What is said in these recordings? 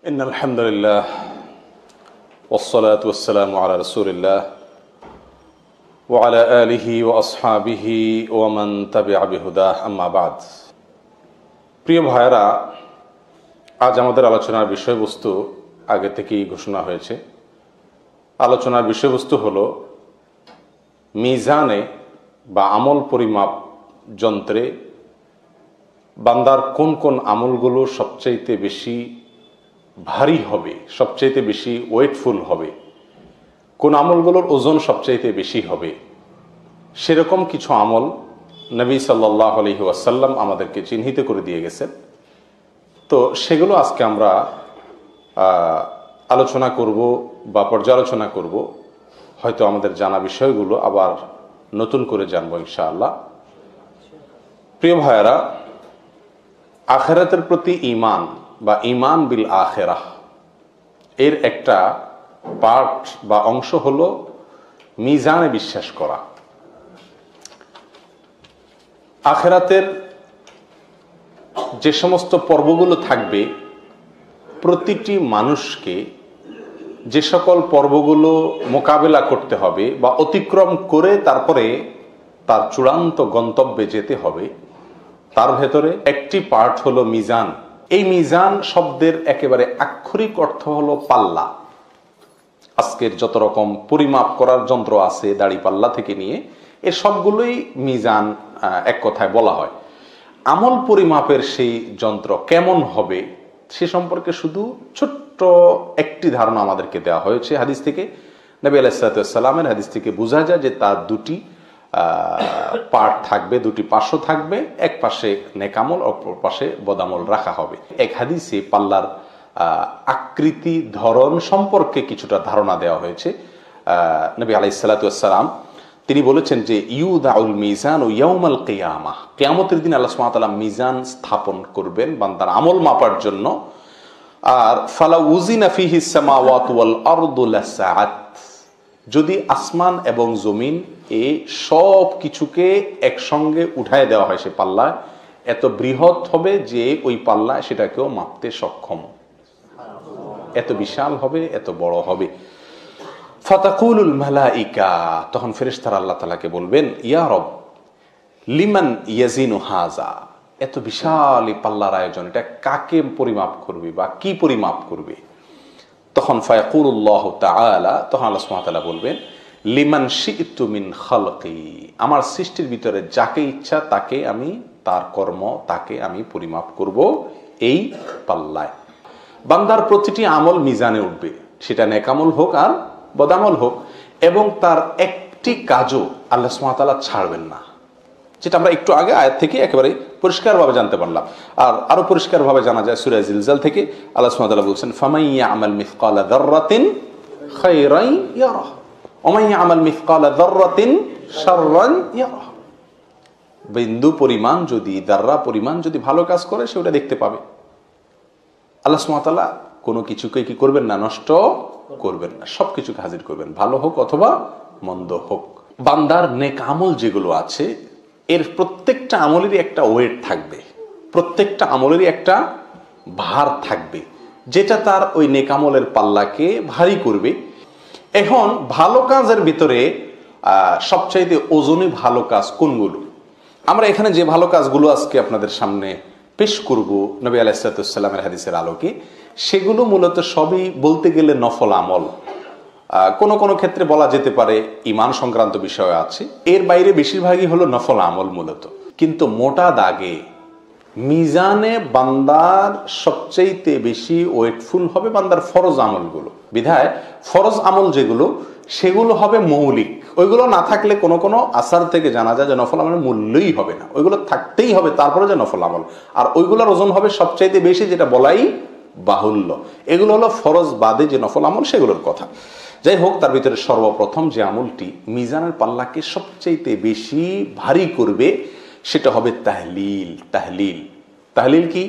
إن الحمد لله والصلاة والسلام على رسول الله وعلى آله وأصحابه ومن تبع بهداه أما بعد প্রিয় ভাইরা, আজ আমাদের আলোচনার বিষয়বস্তু আগে থেকেই ঘোষণা হয়েছে। আলোচনার বিষয়বস্তু হলো মিজানে বা আমল পরিমাপ যন্ত্রে বান্দার কোন কোন আমলগুলো সবচাইতে বেশি ভারী হবে, সবচাইতে বেশি ওয়েটফুল হবে, কোন আমলগুলোর ওজন সবচাইতে বেশি হবে, সেরকম কিছু আমল নবী সাল্লাল্লাহু আলাইহি ওয়াসাল্লাম আমাদেরকে চিহ্নিত করে দিয়ে গেছেন। তো সেগুলো আজকে আমরা আলোচনা করব বা পর্যালোচনা করব। হয়তো আমাদের জানা বিষয়গুলো আবার নতুন করে জানবো ইনশাআল্লাহ। প্রিয় ভাইয়েরা, আখিরাতের প্রতি ঈমান বা ঈমান বিল আখিরাহ এর একটা পার্ট বা অংশ হলো মিজানে বিশ্বাস করা। আখিরাতের যে সমস্ত পর্বগুলো থাকবে, প্রতিটি মানুষকে যে সকল পর্বগুলো মোকাবেলা করতে হবে বা অতিক্রম করে তারপরে তার চূড়ান্ত গন্তব্যে যেতে হবে, তার ভেতরে একটি পার্ট হলো মিজান। এই মিজান শব্দের একেবারে আক্ষরিক অর্থ হলো পাল্লা। আজকের যত রকম পরিমাপ করার যন্ত্র আছে, দাড়ি পাল্লা থেকে নিয়ে এর সবগুলোই মিজান এক কথায় বলা হয়। আমল পরিমাপের সেই যন্ত্র কেমন হবে সে সম্পর্কে শুধু ছোট্ট একটি ধারণা আমাদেরকে দেওয়া হয়েছে হাদিস থেকে। নবী আলাইহিস সালামের হাদিস থেকে বোঝা যায় যে তার দুটি পার্ট থাকবে, দুটি পার্শ্ব থাকবে। এক পাশে নেকামল, অপর পাশে বদামল রাখা হবে। এক হাদিসে পাল্লার আকৃতি, ধরন সম্পর্কে কিছুটা ধারণা দেওয়া হয়েছে। নবী আলাইহিস সালাম তিনি বলেছেন যে ইউদাউল মিজান ও ইয়াউমাল কিয়ামাহ, কিয়ামতের দিন আল্লাহ সুবহানাহু ওয়া তাআলা মিজান স্থাপন করবেন বান্দার আমল মাপার জন্য। আর ফালা উজিনা ফিহিস সামাওয়াতু ওয়াল আরদু লাসাআত, যদি আসমান এবং জমিন এই সব কিছুকে একসঙ্গে উঠায় দেওয়া হয় সে পাল্লায়, এত বৃহৎ হবে যে ওই পাল্লা সেটাকেও মাপতে সক্ষম, এত বিশাল হবে, এত বড় হবে। ফাতাকুলুল মালাইকা, তখন ফেরেশতারা আল্লাহ তাআলাকে বলবেন, ইয়া রব লিমান ইয়াজিনু হাযা, এত বিশাল এই পাল্লার আয়োজন, এটা কাকে পরিমাপ করবে বা কি পরিমাপ করবে? তখন ফায়াকুলুল্লাহু তাআলা, তখন আল্লাহ সুবহানাহু ওয়া তাআলা বলবেন, লিমান শি'তু মিন খালকি, আমার সৃষ্টির ভিতরে যাকে ইচ্ছা তাকে আমি, তার কর্ম তাকে আমি পরিমাপ করব এই পাল্লায়। বান্দার প্রতিটি আমল মিজানে উঠবে, সেটা নেকামল হোক আর বদামল হোক, এবং তার একটি কাজও আল্লাহ সুবহানাহু ওয়া তাআলা ছাড়বেন না, যেটা আমরা একটু আগে আয়াত থেকে একেবারে পরিষ্কারভাবে জানতে পারলাম। আর আরো পরিষ্কারভাবে জানা যায় সূরা জিলজাল থেকে। আল্লাহ সুবহানাহু ওয়া তাআলা বলেছেন, ফামান ইয়ামাল মিসকালা যাররাতিন খায়রান ইয়ারাহ ওয়া মান ইয়ামাল মিসকালা যাররাতিন শাররান ইয়ারাহ, বিন্দু পরিমাণ যদি, দাররা পরিমাণ যদি ভালো কাজ করে সে ওটা দেখতে পাবে। আল্লাহ সুবহানাহু ওয়া তাআলা কোনো কিছুকে কি করবেন না, নষ্ট করবেন না, সবকিছুকে হাজির করবেন, ভালো হোক অথবা মন্দ হোক। বান্দার নেক আমল যেগুলো আছে এর প্রত্যেকটা আমলেরই একটা ওয়েট থাকবে, প্রত্যেকটা আমলেরই একটা ভার থাকবে, যেটা তার ওই নেক আমলের পাল্লাকে ভারী করবে। এখন ভালো কাজের ভিতরে সবচাইতে ওজনে ভালো কাজ কোনগুলো? আমরা এখানে যে ভালো কাজগুলো আজকে আপনাদের সামনে পেশ করব নবী আলাইহিস সালামের হাদিসের আলোকে, সেগুলো মূলত সবই বলতে গেলে নফল আমল। কোনো কোনো ক্ষেত্রে বলা যেতে পারে ঈমান সংক্রান্ত বিষয় আছে, এর বাইরে বেশিরভাগই হলো নফল আমল মূলত। কিন্তু মোটা দাগে মিজানে বান্দার সবচাইতে বেশি ওয়েটফুল হবে বান্দার ফরজ আমলগুলো। বিধায় ফরজ আমল যেগুলো, সেগুলো হবে মৌলিক। ওইগুলো না থাকলে কোনো কোনো আসার থেকে জানা যায় যে নফল আমলের মূল্যই হবে না, ওইগুলো থাকতেই হবে তারপরে যে নফল আমল। আর ওইগুলোর ওজন হবে সবচাইতে বেশি, যেটা বলাই বাহুল্য। এগুলো হলো ফরজ বাদে যে নফল আমল, সেগুলোর কথা। যাই হোক, তার ভিতরে সর্বপ্রথম যে আমলটি মিজানের পাল্লাকে সবচাইতে বেশি ভারী করবে সেটা হবে তাহলিল। তাহলিল, তাহলিল কি?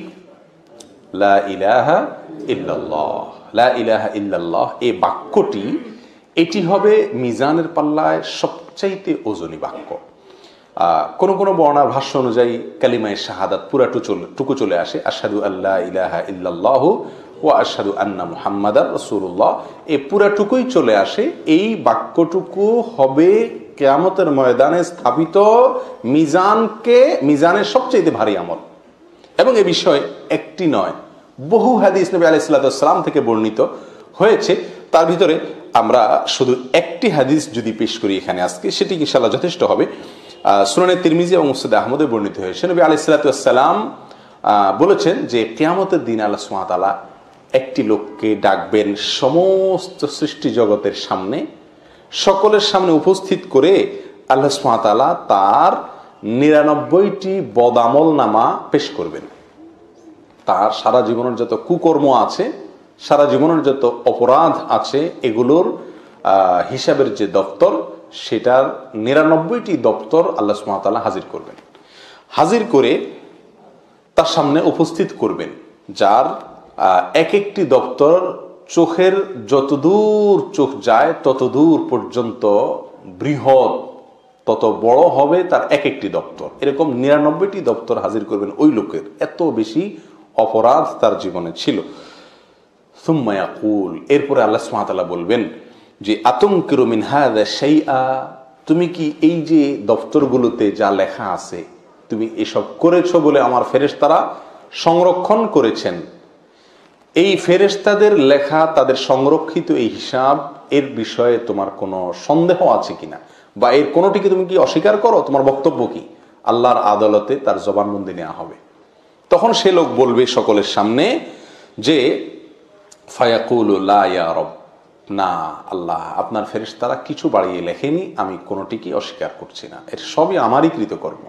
লা ইলাহা ইল্লাল্লাহ, লা ইলাহা ইল্লাল্লাহ এই বাক্যটি, এটি হবে মিজানের পাল্লায় সবচাইতে ওজনী বাক্য। কোন কোন বর্ণার ভাষ্য অনুযায়ী কালিমায়ে শাহাদাত পুরাটুকু চলে আসে, আশহাদু আল্লা ইলাহা ইল্লাল্লাহু ওয়া আশহাদু আন্না মুহাম্মাদার রাসূলুল্লাহ, এই পুরাটুকুই চলে আসে। এই বাক্যটুকু হবে কিয়ামতের ময়দানে স্থাপিত মিজানের সবচেয়ে ভারী আমল। এবং এ বিষয়ে একটি নয়, বহু হাদিস নবী আলাইহিস সালাম থেকে বর্ণিত হয়েছে। তার ভিতরে আমরা শুধু একটি হাদিস যদি পেশ করি এখানে আজকে, সেটি ইনশাআল্লাহ যথেষ্ট হবে। সুনানে তিরমিজি এবং মুসনাদে আহমদে বর্ণিত হয়েছে, নবী আলাইহিস সালাম বলেছেন যে কিয়ামতের দিন আল্লাহ সুবহানাহু ওয়া তাআলা একটি লোককে ডাকবেন সমস্ত সৃষ্টি জগতের সামনে, সকলের সামনে উপস্থিত করে আল্লাহ সুবহানাহু ওয়া তাআলা তার 99টি বদামল নামা পেশ করবেন। তার সারা জীবনের যত কুকর্ম আছে, সারা জীবনের যত অপরাধ আছে, এগুলোর হিসাবের যে দপ্তর, সেটার 99টি দপ্তর আল্লাহ সুবহানাহু ওয়া তাআলা হাজির করবেন। হাজির করে তার সামনে উপস্থিত করবেন, যার এক একটি দপ্তর চোখের যতদূর চোখ যায় ততদূর পর্যন্ত বৃহৎ, তত বড় হবে তার এক একটি দপ্তর। এরকম 99টি দপ্তর হাজির করবেন ওই লোকের, এত বেশি অপরাধ তার জীবনে ছিল। সুম্মা ইয়াকুল, এরপরে আল্লাহ সুবহানাহু ওয়া তাআলা বলবেন যে আতুনকিরু মিন হাযা শাইআ, তুমি কি এই যে দপ্তরগুলোতে যা লেখা আছে তুমি এসব করেছো বলে আমার ফেরেশতারা সংরক্ষণ করেছেন, এই ফেরেশতাদের লেখা তাদের সংরক্ষিত এই হিসাব, এর বিষয়ে তোমার কোনো সন্দেহ আছে কিনা, বা এর কোনোটিকে তুমি কি অস্বীকার করো, তোমার বক্তব্য কি? আল্লাহর আদালতে তার জবানবন্দি নেওয়া হবে। তখন সে লোক বলবে সকলের সামনে যে ফায়াকুলু লা ইয়া রব, না আল্লাহ, আপনার ফেরেশতারা কিছু বাড়িয়ে লেখেনি, আমি কোনোটিকে অস্বীকার করছি না, এর সবই আমারই কৃতকর্ম।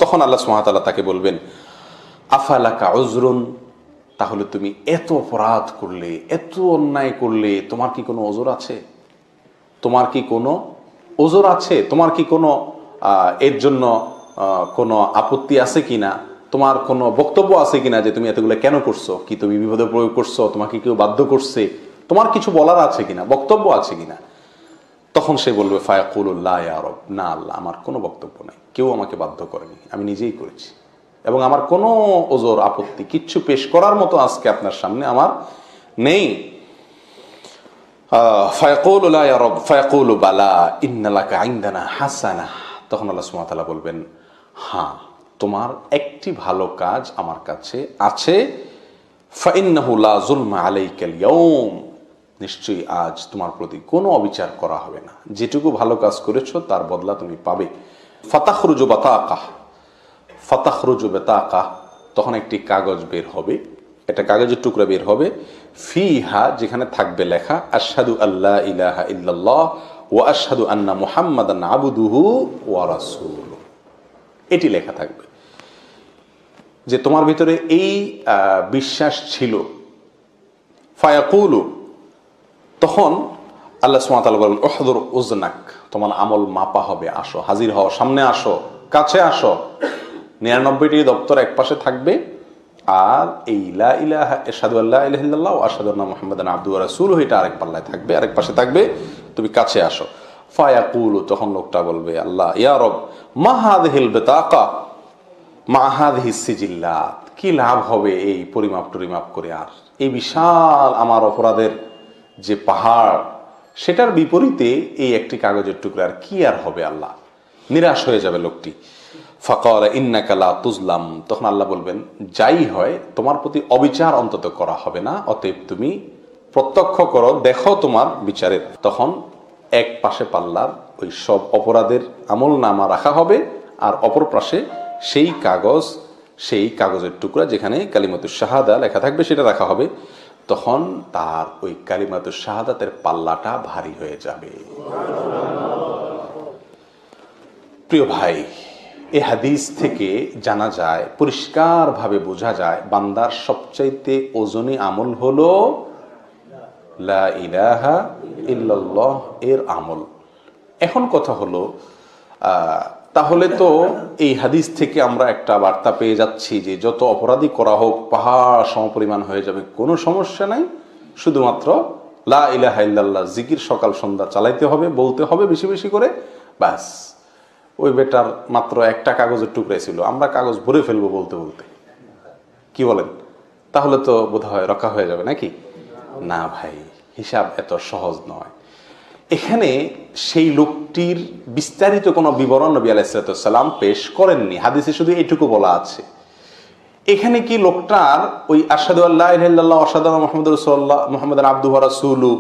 তখন আল্লাহ সুবহানাহু ওয়া তাআলা তাকে বলবেন আফালাকা উযরুন, তাহলে তুমি এত অপরাধ করলে, এত অন্যায় করলে, তোমার কি কোনো ওজর আছে? তোমার কি কোনো ওজর আছে? তোমার কি কোনো এর জন্য কোনো আপত্তি আছে কিনা? তোমার কোনো বক্তব্য আছে কিনা যে তুমি এতগুলো কেন করছো? কি তুমি বিপদে প্রয়োগ করছো? তোমাকে কেউ বাধ্য করছে? তোমার কিছু বলার আছে কিনা, বক্তব্য আছে কিনা? তখন সে বলবে ফায়াকুলু লা ইয়া রব, না আল্লাহ, আমার কোনো বক্তব্য নাই, কেউ আমাকে বাধ্য করেনি, আমি নিজেই করেছি, এবং আমার কোনো ওজর আপত্তি কিচ্ছু পেশ করার মতো আজকে আপনার সামনে আমার নেই। ফায়াকুলু লা ইয়া রব ফায়াকুলু বালা ইন্না লাকা ইনদানা হাসানাহ, তখন আল্লাহ সুবহানাহু ওয়া তাআলা বলবেন হ্যাঁ, তোমার একটি ভালো কাজ আমার কাছে আছে। ফাইন্নাহু লা যুলমা আলাইকাল ইয়াউম, নিশ্চয়ই আজ তোমার প্রতি কোনো অবিচার করা হবে না, যেটুকু ভালো কাজ করেছো তার বদলা তুমি পাবে। ফাতাখরুজু বাতাকাহ, ফাতাখরুজু বাতাকাহ, তখন একটি কাগজ বের হবে, একটা কাগজের টুকরা বের হবে, ফিহা, যেখানে থাকবে লেখা আশহাদু আল্লা ইলাহা ইল্লাল্লাহ ওয়া আশহাদু আন্না মুহাম্মাদান আবদুহু ওয়া রাসূলুহু, এটি লেখা থাকবে যে তোমার ভিতরে এই বিশ্বাস ছিল। ফায়াকুলু, তখন আল্লাহ সুবহানাহু ওয়া তাআলা বলেন উহদুর উজনাক, তোমার আমল মাপা হবে, আসো, হাজির হও, সামনে আসো, কাছে আসো। 99টি দপ্তর এক পাশে থাকবে, আর এই লা ইলাহা আশহাদু আল্লা ইলাহা ইল্লাল্লাহ ওয়া আশহাদু আন্না মুহাম্মাদান আবদুহু ওয়া রাসূলুহু, এটা আরেক পাল্লায় থাকবে, আরেক পাশে থাকবে, তুমি কাছে আসো। ফায়াকুলু, তখন লোকটা বলবে আল্লাহ ইয়া রব মা হাযিহিল বিতাকা মা হাযিহিস সিজিল্লাত, কি লাভ হবে এই পরিমাপ টরিমাপ করে, আর এই বিশাল আমার অপরাধের যে পাহাড়, সেটার বিপরীতে এই একটি কাগজের টুকরা আর কি আর হবে আল্লাহ, নিরাশ হয়ে যাবে লোকটি। ফাকালা ইন্নাকা লা তুজলাম, তখন আল্লাহ বলবেন যাই হয় তোমার প্রতি অবিচার অন্তত করা হবে না, অতএব তুমি প্রত্যক্ষ করো, দেখো তোমার বিচারের। তখন এক পাশে পাল্লার ওই সব অপরাধের আমল নামা রাখা হবে, আর অপর পাশে সেই কাগজের টুকরা যেখানে কালিমাতুশ শাহাদা লেখা থাকবে সেটা রাখা হবে। তখন তার ওই কালিমাতুশ শাহাদাতের পাল্লাটা ভারী হয়ে যাবে। প্রিয় ভাই, এই হাদিস থেকে জানা যায়, পরিষ্কারভাবে বোঝা যায়, বান্দার সবচাইতে ওজনী আমল হলো লা ইলাহা ইল্লাল্লাহ এর আমল। এখন কথা হলো, তাহলে তো এই হাদিস থেকে আমরা একটা বার্তা পেয়ে যাচ্ছি যে যত অপরাধী করা হোক পাহাড় সমপরিমাণ হয়ে যাবে, কোনো সমস্যা নাই, শুধুমাত্র লা ইলাহা ইল্লাল্লাহ জিকির সকাল সন্ধ্যা চালাইতে হবে, বলতে হবে বেশি বেশি করে, ব্যাস। ওই বেটার মাত্র একটা কাগজের টুকরাই ছিল, আমরা কাগজ ভরে ফেলবো বলতে বলতে, কি বলেন? তাহলে তো বোধহয় রক্ষা হয়ে যাবে নাকি? না ভাই, হিসাব এত সহজ নয়। এখানে সেই লোকটির বিস্তারিত কোনো বিবরণ নবী আলাইহিস সালাম পেশ করেননি, হাদিসে শুধু এটুকু বলা আছে। এখানে কি লোকটার ওই আশহাদু আল্লা ইলাহা ইল্লাল্লাহ ওয়া আশহাদু আন্না মুহাম্মাদুর রাসূলুল্লাহ, মুহাম্মাদুর আবদুহু ওয়া রাসূলুহু,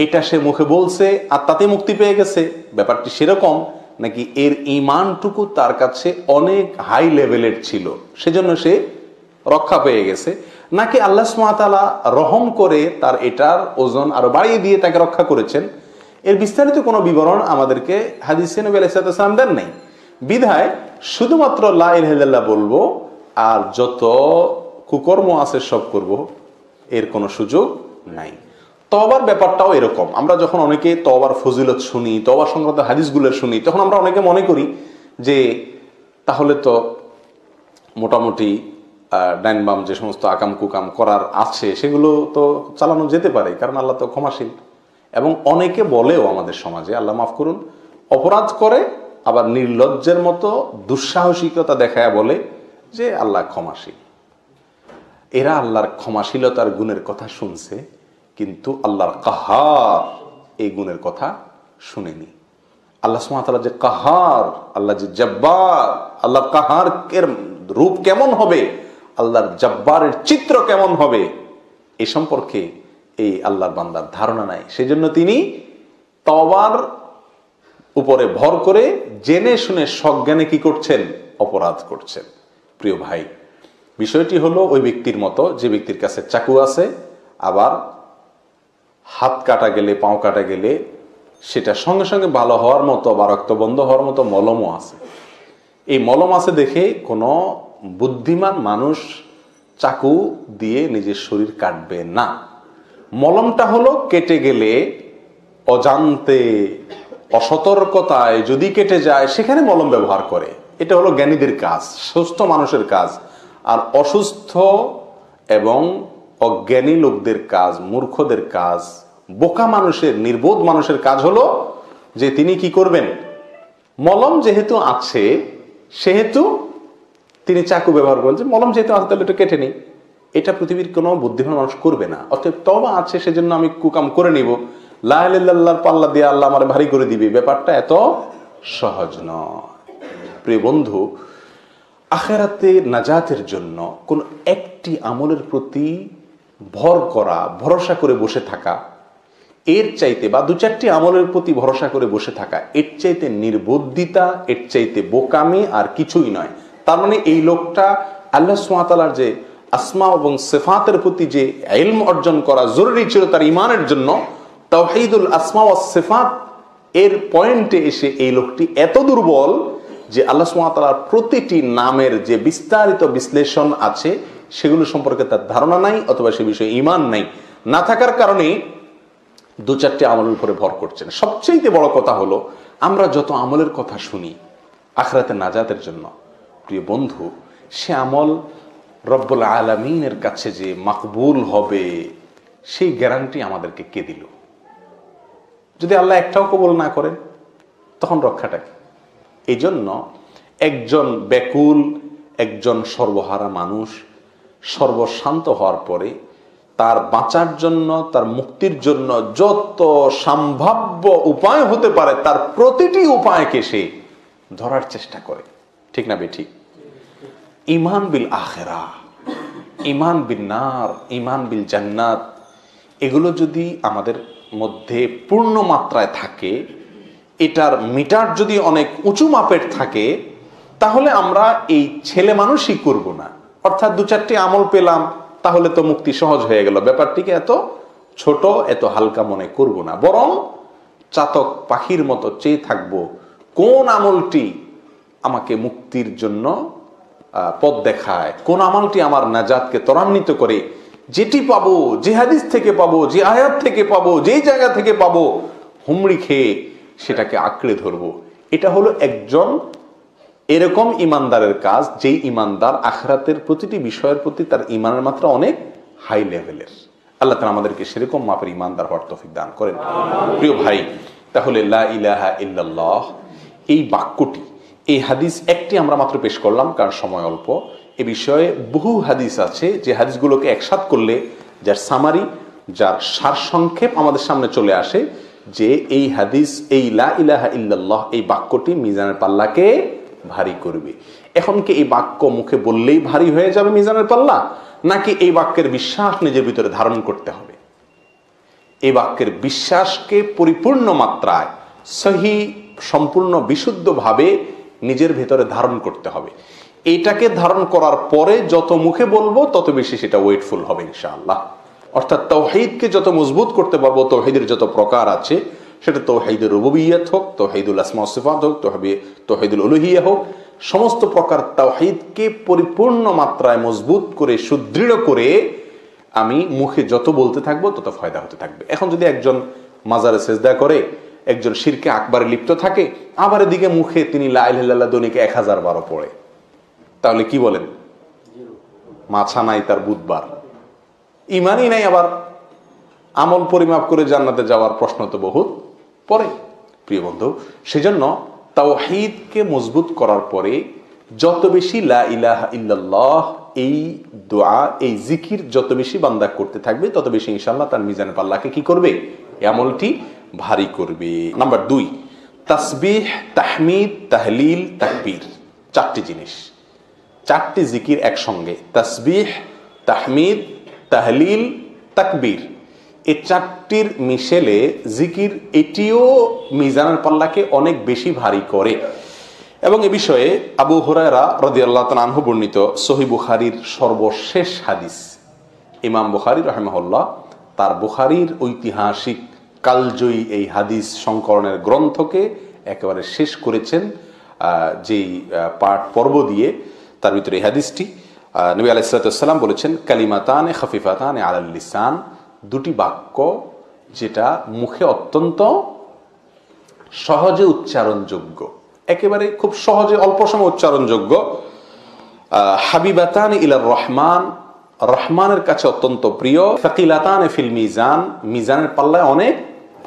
এটা সে মুখে বলছে আর তাতে মুক্তি পেয়ে গেছে, ব্যাপারটি সেরকম? নাকি এর ঈমানটুকু তার কাছে অনেক হাই লেভেলের ছিল, সেজন্য সে রক্ষা পেয়ে গেছে? নাকি আল্লাহ সুবহানাহু ওয়া তাআলা রহম করে তার এটার ওজন আরো বাড়িয়ে দিয়ে তাকে রক্ষা করেছেন? এর বিস্তারিত কোনো বিবরণ আমাদেরকে হাদিসে নবী আলাইহিস সালাম দেন নাই। বিধায় শুধুমাত্র লা ইলাহা ইল্লাল্লাহ বলবো আর যত কুকর্ম আছে সব করব, এর কোনো সুযোগ নাই। তওবার ব্যাপারটাও এরকম। আমরা যখন অনেকে তওবার ফজিলত শুনি, তওবা সংক্রান্ত হাদিসগুলো শুনি, তখন আমরা অনেকে মনে করি যে তাহলে তো মোটামুটি ডাইন বাম যে সমস্ত আকাম কুকাম করার আছে সেগুলো তো চালানো যেতে পারে, কারণ আল্লাহ তো ক্ষমাশীল। এবং অনেকে বলেও আমাদের সমাজে, আল্লাহ মাফ করুন, অপরাধ করে আবার নির্লজ্জের মতো দুঃসাহসিকতা দেখায় বলে যে আল্লাহ ক্ষমাশীল। এরা আল্লাহর ক্ষমাশীলতার গুণের কথা শুনছে, কিন্তু আল্লাহর কাহার এই গুণের কথা শুনেনি। আল্লাহ সুবহানাহু ওয়া তাআলা যে কাহার, আল্লাহ যে জব্বার, আল্লাহর কাহার এর রূপ কেমন হবে, আল্লাহর জব্বারের চিত্র কেমন হবে, এ সম্পর্কে এই আল্লাহর বান্দার ধারণা নাই। সেজন্য তিনি তওবার উপরে ভর করে জেনে শুনে সজ্ঞানে কি করছেন? অপরাধ করছেন। প্রিয় ভাই, বিষয়টি হলো ওই ব্যক্তির মতো যে ব্যক্তির কাছে চাকু আছে, আবার হাত কাটা গেলে, পাও কাটা গেলে সেটা সঙ্গে সঙ্গে ভালো হওয়ার মতো বা রক্ত বন্ধ হওয়ার মতো মলমও আছে। এই মলম আছে দেখে কোনো বুদ্ধিমান মানুষ চাকু দিয়ে নিজের শরীর কাটবে না। মলমটা হলো কেটে গেলে অজান্তে, অসতর্কতায় যদি কেটে যায় সেখানে মলম ব্যবহার করে। এটা হলো জ্ঞানীদের কাজ, সুস্থ মানুষের কাজ। আর অসুস্থ এবং অজ্ঞানী লোকদের কাজ, মূর্খদের কাজ, বোকা মানুষের, নির্বোধ মানুষের কাজ হলো যে তিনি কি করবেন? মলম যেহেতু আছে সেহেতু তিনি চাকু ব্যবহার করেন, যে মলম যেহেতু আছে তাহলে এটা কেটে নেই। এটা পৃথিবীর কোনো বুদ্ধিমান মানুষ করবে না। অতএব তওবা আছে সেজন্য আমি কুকাম করে নিব, লা ইলাহা ইল্লাল্লাহর পাল্লা দিয়ে আল্লাহ আমার ভারী করে দিবে, ব্যাপারটা এত সহজ নয়। প্রিয় বন্ধু, আখিরাতে নাজাতের জন্য কোন একটি আমলের প্রতি ভর করা, ভরসা করে বসে থাকা, এর চাইতে বা দু চারটি আমলের প্রতি ভরসা করে বসে থাকা, এর চাইতে নির্বুদ্ধিতা, এর চাইতে বোকামি আর কিছুই নয়। তার মানে এই লোকটা আল্লাহ সুবহানাহু ওয়া তাআলার যে আসমা এবং সিফাতের প্রতি যে ইলম অর্জন করা জরুরি ছিল তার ঈমানের জন্য, তাওহীদুল আসমা ওয়াস সিফাত এর পয়েন্টে এসে এই লোকটি এত দুর্বল যে আল্লাহ সুবহানাহু ওয়া তাআলার প্রতিটি নামের যে বিস্তারিত বিশ্লেষণ আছে সেগুলো সম্পর্কে তার ধারণা নাই, অথবা সে বিষয়ে ঈমান নাই। না থাকার কারণে দু চারটি আমলের উপরে ভর করছেন। সবচেয়ে বড় কথা হলো, আমরা যত আমলের কথা শুনি আখিরাতে নাজাতের জন্য, প্রিয় বন্ধু, সে আমল রব্বুল আলামিনের কাছে যে মাকবুল হবে সেই গ্যারান্টি আমাদেরকে কে দিল? যদি আল্লাহ একটাও কবুল না করেন তখন রক্ষাটা কি? এই জন্য একজন ব্যাকুল, একজন সর্বহারা মানুষ সর্বশান্ত হওয়ার পরে তার বাঁচার জন্য, তার মুক্তির জন্য যত সম্ভাব্য উপায় হতে পারে তার প্রতিটি উপায়কে সে ধরার চেষ্টা করে। ঠিক না বেঠিক? ঈমান বিল আখিরা, ঈমান বিন নার, ঈমান বিল জান্নাত, এগুলো যদি আমাদের মধ্যে পূর্ণ মাত্রায় থাকে, এটার মিটার যদি অনেক উঁচু মাপের থাকে, তাহলে আমরা এই ছেলে মানুষই করব না। অর্থাৎ দু চারটি আমল পেলাম তাহলে তো মুক্তি সহজ হয়ে গেল, ব্যাপারটিকে এত ছোট, এত হালকা মনে করব না। বরং চাতক পাখির মতো চেয়ে থাকবো কোন আমলটি আমাকে মুক্তির জন্য পথ দেখায়, কোন আমলটি আমার নাজাতকে ত্বরান্বিত করে, যেটি পাবো, যে হাদিস থেকে পাবো, যে আয়াত থেকে পাবো, যেই জায়গা থেকে পাবো, হুমড়ি খেয়ে সেটাকে আঁকড়ে ধরবো। এটা হলো একজন এরকম ইমানদারের কাজ, যেই ইমানদার আখিরাতের প্রতিটি বিষয়ের প্রতি তার ইমানের মাত্রা অনেক হাই লেভেলের। আল্লাহ তাআলা আমাদেরকে সেরকম মাপের ইমানদার হওয়ার তৌফিক দান করেন। প্রিয় ভাই, তাহলে লা ইলাহা ইল্লাল্লাহ এই বাক্যটি, এই হাদিস একটি আমরা মাত্র পেশ করলাম কারণ সময় অল্প। এ বিষয়ে বহু হাদিস আছে, যে হাদিসগুলোকে একসাথ করলে যার সামারি, যার সারসংক্ষেপ আমাদের সামনে চলে আসে, যে এই হাদিস, এই লা ইলাহা ইল্লাল্লাহ, এই বাক্যটি মিজানের পাল্লাকে ভারী করবে। এখন কি এই বাক্য মুখে বললেই ভারী হয়ে যাবে মিজানের পাল্লা, নাকি এই বাক্যের বিশ্বাস নিজের ভিতরে ধারণ করতে হবে? এই বাক্যের বিশ্বাসকে পরিপূর্ণ মাত্রায়, সহি, সম্পূর্ণ বিশুদ্ধভাবে নিজের ভেতরে ধারণ করতে হবে। এইটাকে ধারণ করার পরে যত মুখে বলবো তত বেশি সেটা ওয়েটফুল হবে ইনশাআল্লাহ। অর্থাৎ তাওহীদকে যত মজবুত করতে পারবো, তাওহীদের যত প্রকার আছে, সেটা তাওহীদুর রুবুবিয়্যাত হোক, তাওহীদুল আসমা ওয়াস সিফাত হোক, তাওহীদুল উলুহিয়্যাহ হোক, সমস্ত প্রকার তাওহীদকে পরিপূর্ণ মাত্রায় মজবুত করে, সুদৃঢ় করে আমি মুখে যত বলতে থাকবো তত ফায়দা হতে থাকবে। এখন যদি একজন মাজারে সেজদা করে, একজন শিরকে আকবারে লিপ্ত থাকে, আবার এদিকে মুখে তিনি লা ইলাহা ইল্লাল্লাহ দনিকে 1000 বার পড়ে, তাহলে কি বলেন? মাছা নাই তার বুধবার, ইমানই নাই, আবার আমল পরিমাপ করে জান্নাতে যাওয়ার প্রশ্ন তো বহুত পরে। প্রিয় বন্ধু, সেজন্য তাওহীদকে মজবুত করার পরে যত বেশি লা ইলাহা ইল্লাল্লাহ, এই দোয়া, এই জিকির যত বেশি বান্দা করতে থাকবে তত বেশি ইনশাআল্লাহ তার মিজানের পাল্লাকে কি করবে? এই আমলটি ভারী করবে। নাম্বার 2, তাসবিহ, তাহমিদ, তাহলিল, তাকবীর, 4টি জিনিস, 4টি জিকির একসঙ্গে। তাসবিহ, তাহমিদ, তাহলিল, তাকবীর, এই 4টির মিশেলে জিকির, এটিও মিজানের পাল্লাকে অনেক বেশি ভারী করে। এবং এ বিষয়ে আবু হুরায়রা রাদিয়াল্লাহু তাআলা আনহু বর্ণিত সহিহ বুখারীর সর্বশেষ হাদিস, ইমাম বুখারী রাহিমাহুল্লাহ তার বুখারীর ঐতিহাসিক কালজয়ী এই হাদিস সংকলনের গ্রন্থকে একেবারে শেষ করেছেন যেই পর্ব দিয়ে, তার ভিতরে এই হাদিসটি। নবী আলাইহিস সালাম বলেছেন, কালিমাতানে খাফিফাতানে আলাল লিসান, 2টি বাক্য যেটা মুখে অত্যন্ত সহজে উচ্চারণযোগ্য, একেবারে খুব সহজে অল্প সময় উচ্চারণযোগ্য। হাবিবাতান ইলার রহমান, রহমানের কাছে অত্যন্ত প্রিয়। সাকিলাতান ফিল মিজান, মিজানের পাল্লায় অনেক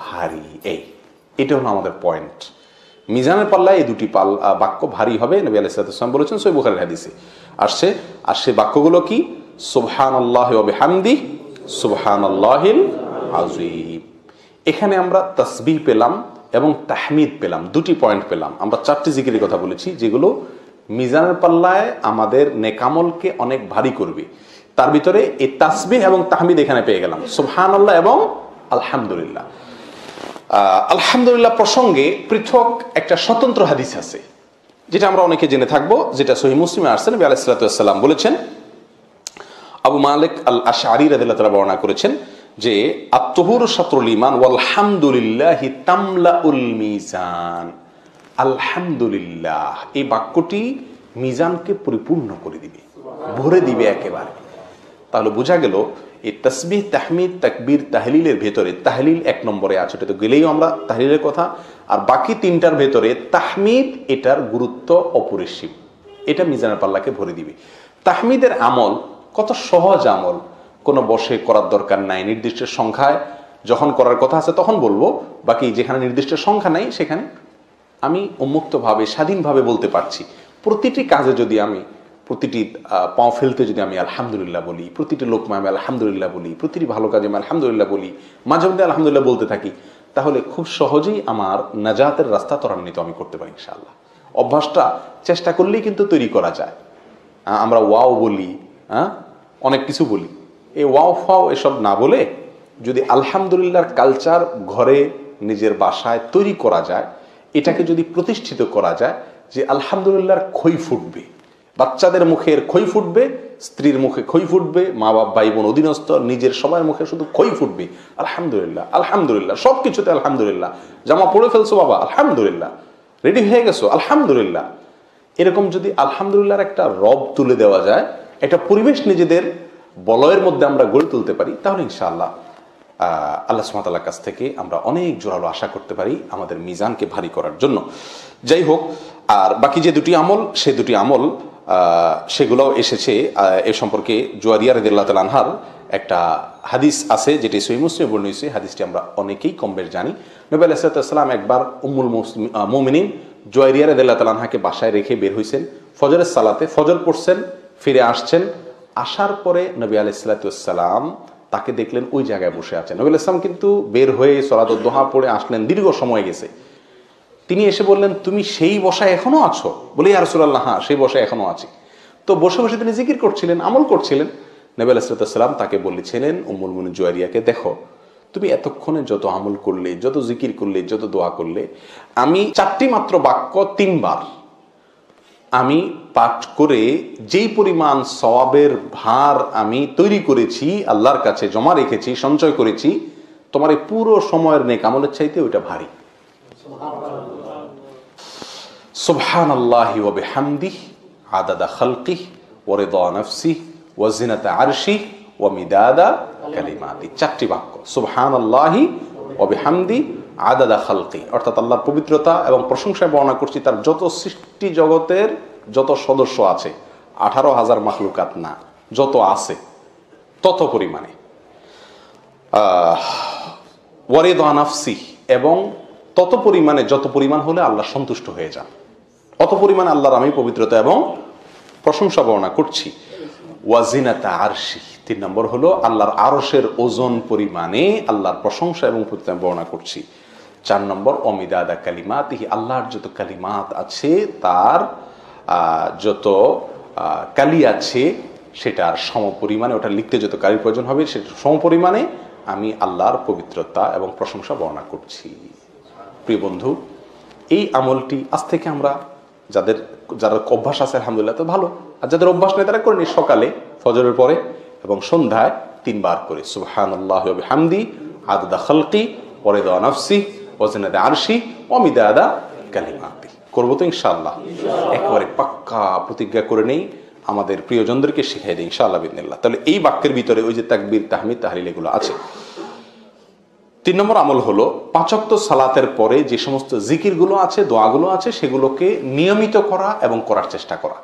ভারী। এটা হলো আমাদের পয়েন্ট। মিজানের পাল্লায় এই 2টি বাক্য ভারী হবে, নবী আলাইহিস সালাম বলেছেন, সহিহ বুখারীর হাদিসে আসছে। আর সে বাক্যগুলো কি? সুবহানাল্লাহি ওয়া বিহামদিহি, সুবহানাল্লাহিল আযীম। এখানে আমরা তাসবিহ পেলাম এবং তাহমিদ পেলাম, 2টি পয়েন্ট পেলাম। আমরা 4টি জিকিরের কথা বলেছি যেগুলো মিজানের পাল্লায় আমাদের নেকামলকে অনেক ভারী করবে। তার ভিতরে এই তাসবিহ এবং তাহমিদ এখানে পেয়ে গেলাম, সুবহানাল্লাহ এবং আলহামদুলিল্লাহ। আলহামদুলিল্লাহ প্রসঙ্গে পৃথক একটা স্বতন্ত্র হাদিস আছে, যেটা আমরা অনেকে জেনে থাকবো, যেটা সহিহ মুসলিমে আসছে। নবী আলাইহিস সালাম বলেছেন, আবু মালিক আল আশআরী রাদিয়াল্লাহু তাআলা বর্ণনা করেছেন যে, আত-তুহুরু শাতরুল ঈমান ওয়াল হামদুলিল্লাহি তামলাউল মিজান। আলহামদুলিল্লাহ, এই বাক্যটি মিজানকে পরিপূর্ণ করে দিবে, ভরে দিবে একেবারে। তাহলে বোঝা গেল এই তাসবিহ, তাহমিদ, তাকবীর, তাহলিলের ভেতরে তাহলিল 1 নম্বরে আছে, এটা তো গেলেই আমরা তাহলিলের কথা। আর বাকি 3টার ভেতরে তাহমিদ, এটার গুরুত্ব অপরিসীম, এটা মিজানের পাল্লাকে ভরে দিবে। তাহমিদের আমল কত সহজ আমল, কোনো বসে করার দরকার নাই, নির্দিষ্ট সংখ্যায় যখন করার কথা আছে তখন বলবো, বাকি যেখানে নির্দিষ্ট সংখ্যা নাই সেখানে আমি উন্মুক্তভাবে, স্বাধীনভাবে বলতে পারছি। প্রতিটি কাজে যদি আমি, প্রতিটি পাও ফেলতে যদি আমি আলহামদুলিল্লাহ বলি, প্রতিটি লোকমা আমি আলহামদুলিল্লাহ বলি, প্রতিটি ভালো কাজে আমি আলহামদুলিল্লাহ বলি, মাঝে মধ্যে আলহামদুলিল্লাহ বলতে থাকি, তাহলে খুব সহজেই আমার নাজাতের রাস্তা ত্বরান্বিত আমি করতে পারি ইনশাআল্লাহ। অভ্যাসটা চেষ্টা করলেই কিন্তু তৈরি করা যায়। আমরা ওয়াও বলি, অনেক কিছু বলি, এই ওয়াও ফাও এসব না বলে যদি আলহামদুলিল্লাহর কালচার ঘরে, নিজের বাসায় তৈরি করা যায়, এটাকে যদি প্রতিষ্ঠিত করা যায় যে আলহামদুলিল্লাহর খই ফুটবে, বাচ্চাদের মুখের খই ফুটবে, স্ত্রীর মুখে খই ফুটবে, মা বাপ ভাই বোন অধীনস্থ নিজের সবার মুখে শুধু খই ফুটবে, আলহামদুলিল্লাহ আলহামদুলিল্লাহ, সব কিছুতে আলহামদুলিল্লাহ, জামা পরে ফেলছো বাবা আলহামদুলিল্লাহ, রেডি হয়ে গেছো আলহামদুলিল্লাহ, এরকম যদি আলহামদুলিল্লাহর একটা রব তুলে দেওয়া যায়, একটা পরিবেশ নিজেদের বলয়ের মধ্যে আমরা গড়ে তুলতে পারি, তাহলে ইনশাআল্লাহ আল্লাহ সুবহানাহু ওয়া তাআলার কাছ থেকে আমরা অনেক জোরালো আশা করতে পারি আমাদের মিজানকে ভারী করার জন্য। যাই হোক, আর বাকি যে 2টি আমল, সেই 2টি আমল সেগুলো এসেছে এ সম্পর্কে জুয়ারিয়া রাদিয়াল্লাহু তাআলা আনহার একটা হাদিস আছে, যেটি সহিহ মুসলিমে বর্ণিত হয়েছে। হাদিসটি আমরা অনেকেই কম বেশ জানি। নবী আলাইহিস সালাম একবার উম্মুল মুমিনিন জুয়ারিয়া রাদিয়াল্লাহু তাআলা আনহাকে বাসায় রেখে বের হয়েছেন ফজরের সালাতে, ফজর পড়ছেন, ফিরে আসছেন। আসার পরে নবী আলাইহিস সালাতু ওয়াস সালাম তাকে দেখলেন ওই জায়গায় বসে আছেন। নবী আলাইহিস সালাম কিন্তু বের হয়ে সলাতুদ দুহা পড়ে আসলেন, দীর্ঘ সময় গেছে। তিনি এসে বললেন, তুমি সেই বসায় এখনো আছো? বলে, ইয়া রাসূলুল্লাহ, হ্যাঁ সেই বসায় এখনো আছি। তো বসে বসে তিনি জিকির করছিলেন, আমল করছিলেন। নবী আলাইহিস সালাতু ওয়াস সালাম তাকে বলেছিলেন, উম্মুল মুমিনিন জুয়ারিয়াকে, দেখো তুমি এতক্ষণে যত আমল করলে, যত জিকির করলে, যত দোয়া করলে, আমি 4টি মাত্র বাক্য 3 বার আমি পাঠ করে যেই পরিমাণ সওয়াবের ভার আমি তৈরি করেছি, আল্লাহর কাছে জমা রেখেছি, সঞ্চয় করেছি, তোমার এই পুরো সময়ের নেক আমলের চাইতে ওইটা ভারী। সুবহানাল্লাহি ওয়া বিহামদিহি আদাদা খালকিহি ওয়া রিদা নাফসিহি ওয়া জিনাতা আরশিহি ওয়া মিদাদা কালিমাতিহি। 4টি বাক্য, সুবহানাল্লাহি ওয়া বিহামদিহি আদাদা খালকি, অর্থাৎ আল্লাহর পবিত্রতা এবং প্রশংসায় বর্ণনা করছি তার যত সৃষ্টি জগতের যত সদস্য আছে, 18,000 মাখলুকাত না, যত আছে তত পরিমাণে, ওয়ারিদা নাফসি, এবং তত পরিমাণে যত পরিমাণ হলে আল্লাহ সন্তুষ্ট হয়ে যান, অত পরিমাণে আল্লাহর আমি পবিত্রতা এবং প্রশংসা বর্ণনা করছি। ওয়াজিনাতা আরশি, 3 নম্বর হলো আল্লাহর আরশের ওজন পরিমাণে আল্লাহর প্রশংসা এবং পবিত্রতা বর্ণনা করছি। 4 নম্বর অমিদাদা কালিমাতিহি, আল্লাহর যত কালিমাত আছে, তার যত কালি আছে সেটার সম পরিমাণে, ওটা লিখতে যত কালির প্রয়োজন হবে সেটার সম পরিমাণে আমি আল্লাহর পবিত্রতা এবং প্রশংসা বর্ণনা করছি। প্রিয় বন্ধু, এই আমলটি আজ থেকে আমরা যারা অভ্যাস আছে আলহামদুলিল্লাহ তো ভালো, আর যাদের অভ্যাস নেই তারা করে নি, সকালে ফজরের পরে এবং সন্ধ্যায় 3 বার করে সুবহানাল্লাহি ওয়া বিহামদিহি আদাদা খালকি ওয়া রিদা নাফসি ওয়া জিনাতা আরশি ওয়া মিদাদা কালিমাতি। করবো তো ইনশাআল্লাহ, একেবারে পাক্কা প্রতিজ্ঞা করে নেই, আমাদের প্রিয়জনদেরকে শিখিয়ে দিই ইনশাআল্লাহ বিদিনিল্লাহ। তাহলে এই বাক্যের ভিতরে ওই যে তাকবীর, তাহমিদ, তাহলিল এগুলো আছে। 3 নম্বর আমল হলো 5 ওয়াক্ত সালাতের পরে যে সমস্ত জিকিরগুলো আছে, দোয়াগুলো আছে, সেগুলোকে নিয়মিত করা এবং করার চেষ্টা করা।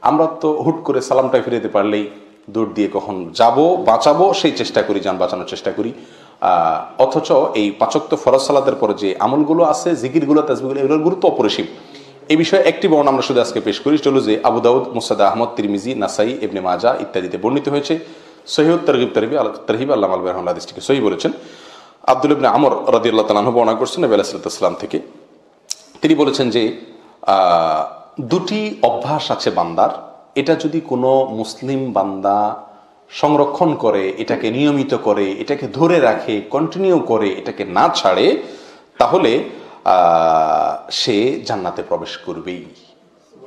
আমরা তো হুট করে সালামটা ফিরে পারলেই দৌড় দিয়ে কখন যাব, বাঁচাবো সেই চেষ্টা করি, যান বাঁচানোর চেষ্টা করি। অথচ এই 5 ওয়াক্ত ফরজ সালাতের পরে যে আমলগুলো আছে, জিকিরগুলো, তাসবিহগুলো, এগুলোর গুরুত্ব অপরিসীম। এই বিষয়ে একটি বর্ণনা আমরা শুধু আজকে পেশ করি, সেটা হলো যে আবু দাউদ, মুসনাদ আহমদ, তিরমিজি, নাসাই, ইবনে মাজাহ ইত্যাদিতে বর্ণিত হয়েছে। সহিহুত তারগিব তারহিব আল্লামা আল বাইহাকি হাদিসটিকে সহিহ বলেছেন। আব্দুল্লাহ ইবনে আমর রাদিয়াল্লাহু তাআলা আনহু বর্ণনা করছেন নবী আলাইহিস সালাম থেকে, তিনি বলেছেন যে 2টি অভ্যাস আছে বান্দার, এটা যদি কোনো মুসলিম বান্দা সংরক্ষণ করে, এটাকে নিয়মিত করে, এটাকে ধরে রাখে, কন্টিনিউ করে, এটাকে না ছাড়ে, তাহলে সে জান্নাতে প্রবেশ করবেই।